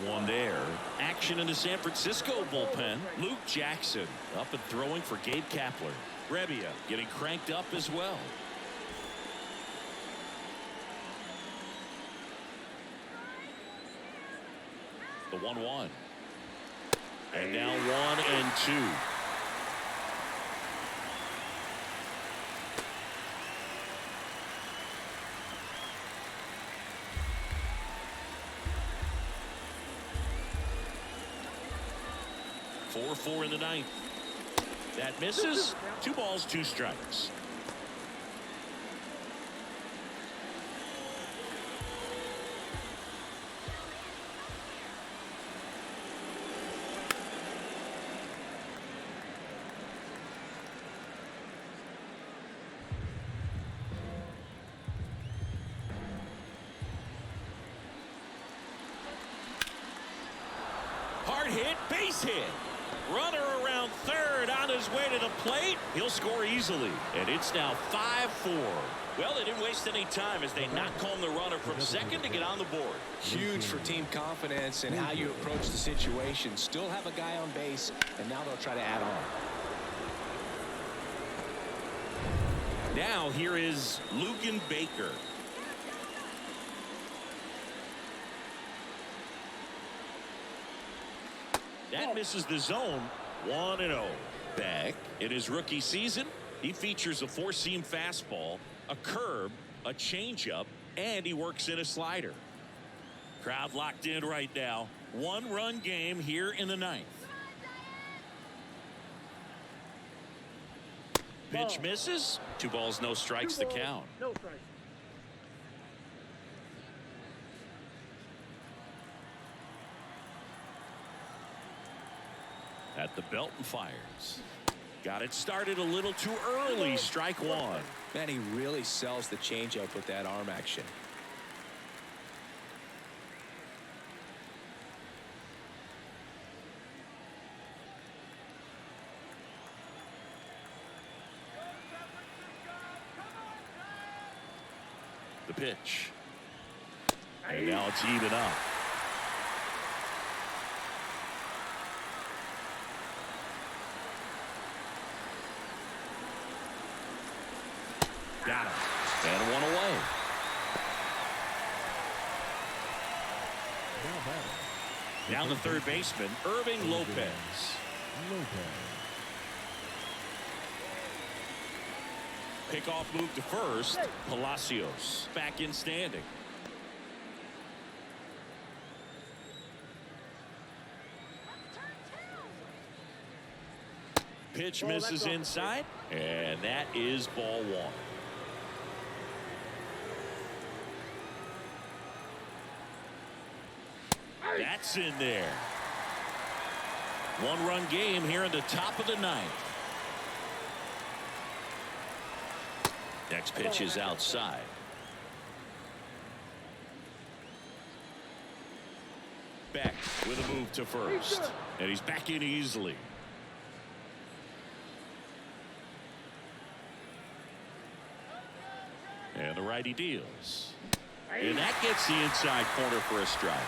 One there. Action in the San Francisco bullpen. Luke Jackson up and throwing for Gabe Kapler. Rebbia getting cranked up as well. The 1-1. And now 1-2. Four in the 9th. That misses. 2 balls, 2 strikes. Hard hit, base hit. Runner around third on his way to the plate. He'll score easily. And it's now 5-4. Well, they didn't waste any time as they knock home the runner from second to get on the board. Huge for team confidence and how you approach the situation. Still have a guy on base, and now they'll try to add on. Now here is Lugan Baker. That misses the zone. 1-0. Back in his rookie season, he features a four-seam fastball, a curve, a changeup, and he works in a slider. Crowd locked in right now. One-run game here in the ninth. Pitch misses. 2 balls, no strikes, the count. No strikes. At the belt and fires. Got it started a little too early. Strike one. Man, he really sells the changeup with that arm action. The pitch. And now it's even up. Got him. And one away. Down the third baseman, Irving Lopez. Pickoff move to first. Palacios back in standing. Pitch misses inside, and that is ball one. That's in there. One-run game here in the top of the ninth. Next pitch is outside. Beck with a move to first. And he's back in easily. And the righty deals. And that gets the inside corner for a strike.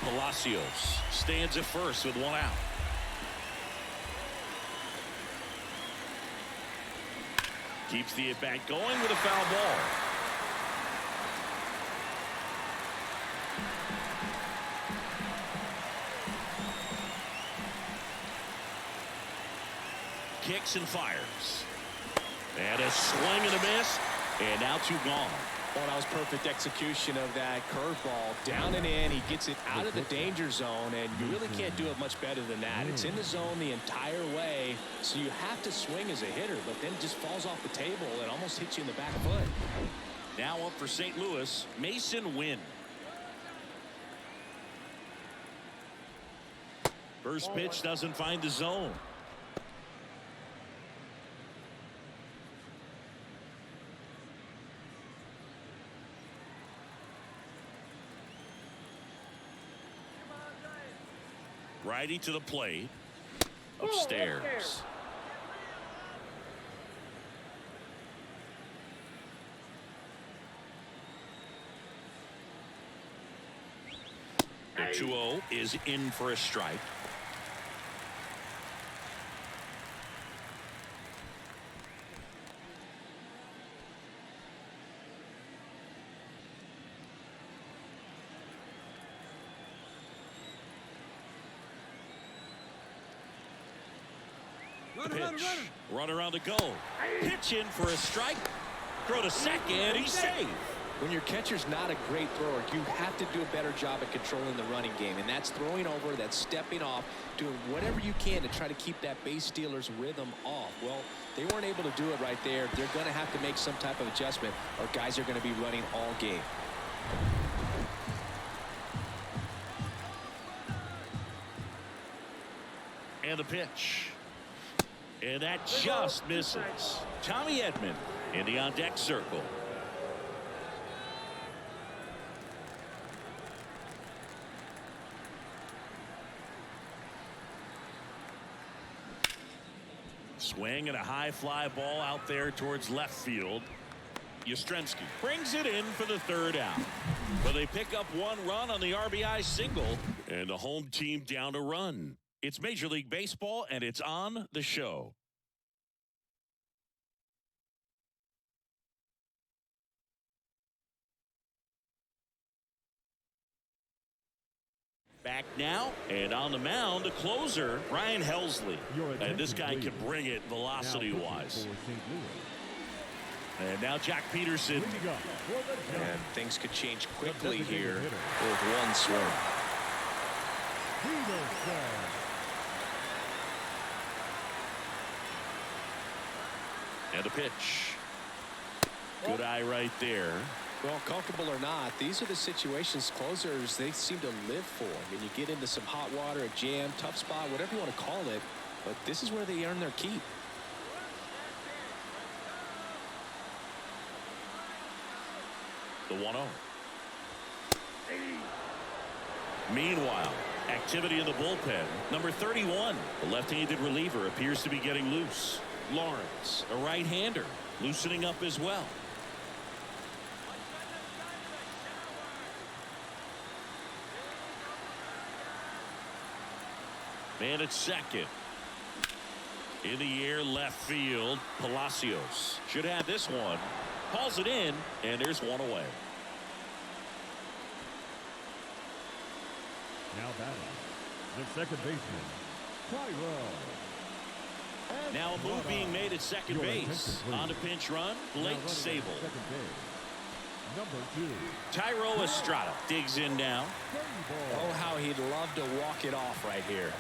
Palacios stands at first with one out. Keeps the at-bat going with a foul ball. Kicks and fires. And a swing and a miss. And now 2 gone. Well, that was perfect execution of that curveball. Down and in. He gets it out of the danger zone, and you really can't do it much better than that. It's in the zone the entire way, so you have to swing as a hitter, but then it just falls off the table and almost hits you in the back foot. Now up for St. Louis, Mason Wynn. First pitch doesn't find the zone. Righty to the plate. Upstairs. The 2-0 is in for a strike. Pitch. Runner on the go. Pitch in for a strike. Throw to second. He's safe. When your catcher's not a great thrower, you have to do a better job at controlling the running game, and that's throwing over, that's stepping off, doing whatever you can to try to keep that base stealer's rhythm off. Well, they weren't able to do it right there. They're going to have to make some type of adjustment, or guys are going to be running all game. And the pitch. And that just misses. Tommy Edman in the on-deck circle. Swing and a high fly ball out there towards left field. Yastrzemski brings it in for the third out. But they pick up 1 run on the RBI single, and the home team down a run. It's Major League Baseball, and it's on the show. Back now, and on the mound, the closer, Ryan Helsley. And this guy can bring it velocity-wise. And now Jack Peterson. And things could change quickly here with one swing. And a pitch. Good eye right there. Well, comfortable or not, these are the situations closers they seem to live for. I mean, you get into some hot water, a jam, tough spot, whatever you want to call it, but this is where they earn their keep. The 1-0. Meanwhile, activity in the bullpen. Number 31, the left-handed reliever, appears to be getting loose. Lawrence, a right-hander, loosening up as well. Man at second. In the air, left field. Palacios should have this one. Calls it in, and there's one away. Now batting, the second baseman, Tyrell. Now a move being made at second base. On the pinch run, Blake Sable. Number 2. Tyro Estrada digs in now. Oh, how he'd love to walk it off right here.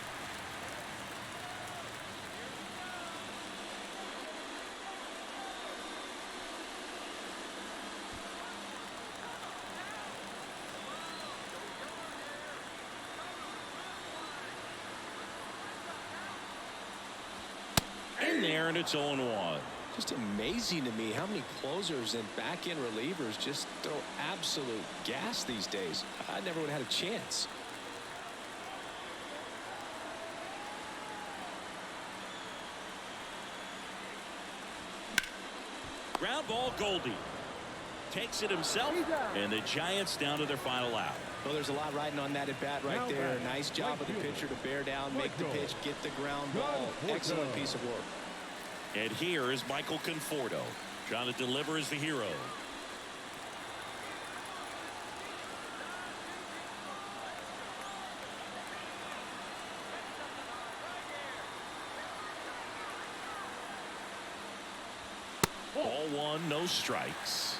In there, and it's 0-1. Just amazing to me how many closers and back-end relievers just throw absolute gas these days. I never would have had a chance. Ground ball, Goldie. Takes it himself, and the Giants down to their final out. Well, there's a lot riding on that at bat right there. Nice job of the pitcher to bear down, make the pitch, get the ground ball. Excellent piece of work. And here is Michael Conforto, trying to deliver as the hero. Ball 1, no strikes.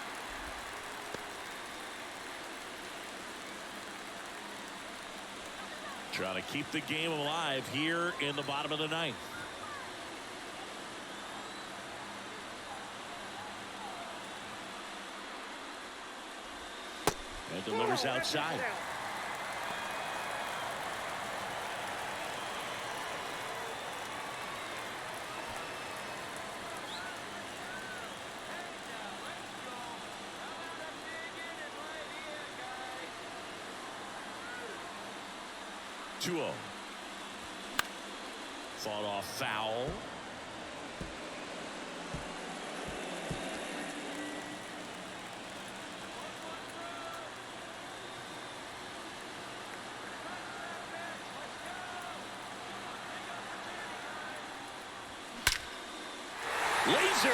Trying to keep the game alive here in the bottom of the ninth. And delivers outside. Fought off foul. Laser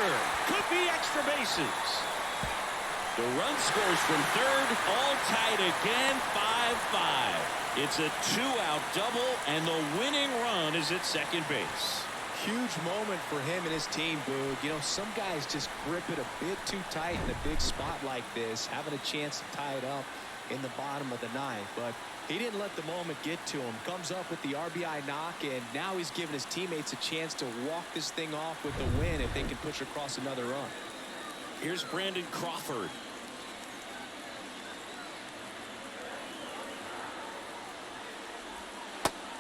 could be extra bases. The run scores from third, all tied again, 5-5. It's a 2-out double, and the winning run is at second base. Huge moment for him and his team, Boog. You know, some guys just grip it a bit too tight in a big spot like this, having a chance to tie it up in the bottom of the ninth. But he didn't let the moment get to him. Comes up with the RBI knock, and now he's giving his teammates a chance to walk this thing off with the win if they can push across another run. Here's Brandon Crawford.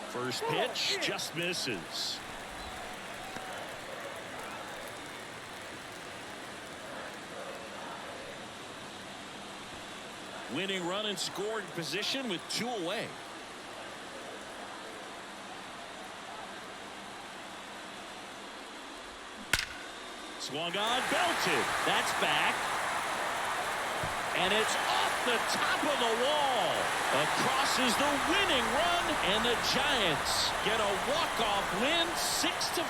First pitch just misses. Winning run and scoring position with 2 away. Swung on, belted. That's back. And it's off the top of the wall. Across is the winning run, and the Giants get a walk-off win, 6-5.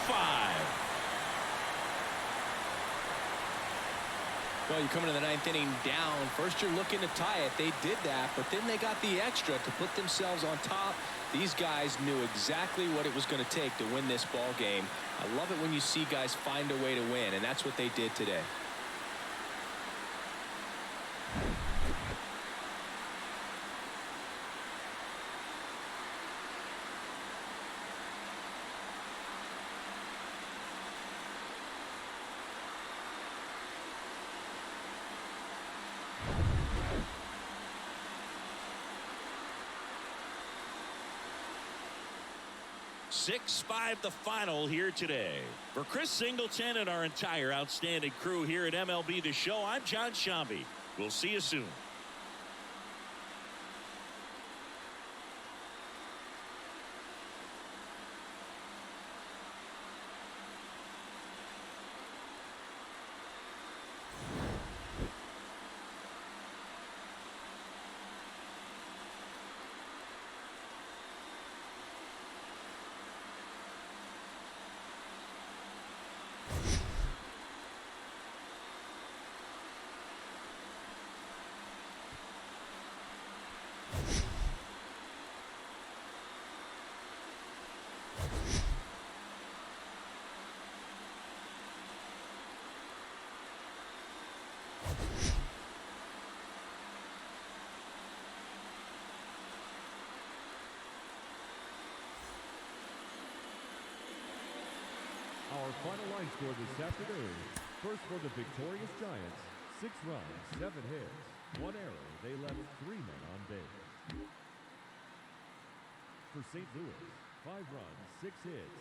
Well, you come into the ninth inning down. First, you're looking to tie it. They did that, but then they got the extra to put themselves on top. These guys knew exactly what it was going to take to win this ball game. I love it when you see guys find a way to win, and that's what they did today. Six-five the final here today. For Chris Singleton and our entire outstanding crew here at MLB The Show, I'm John Shambi. We'll see you soon. Our final line score this afternoon. First for the victorious Giants, 6 runs, 7 hits, 1 error. They left 3 men on base. For St. Louis, 5 runs, 6 hits,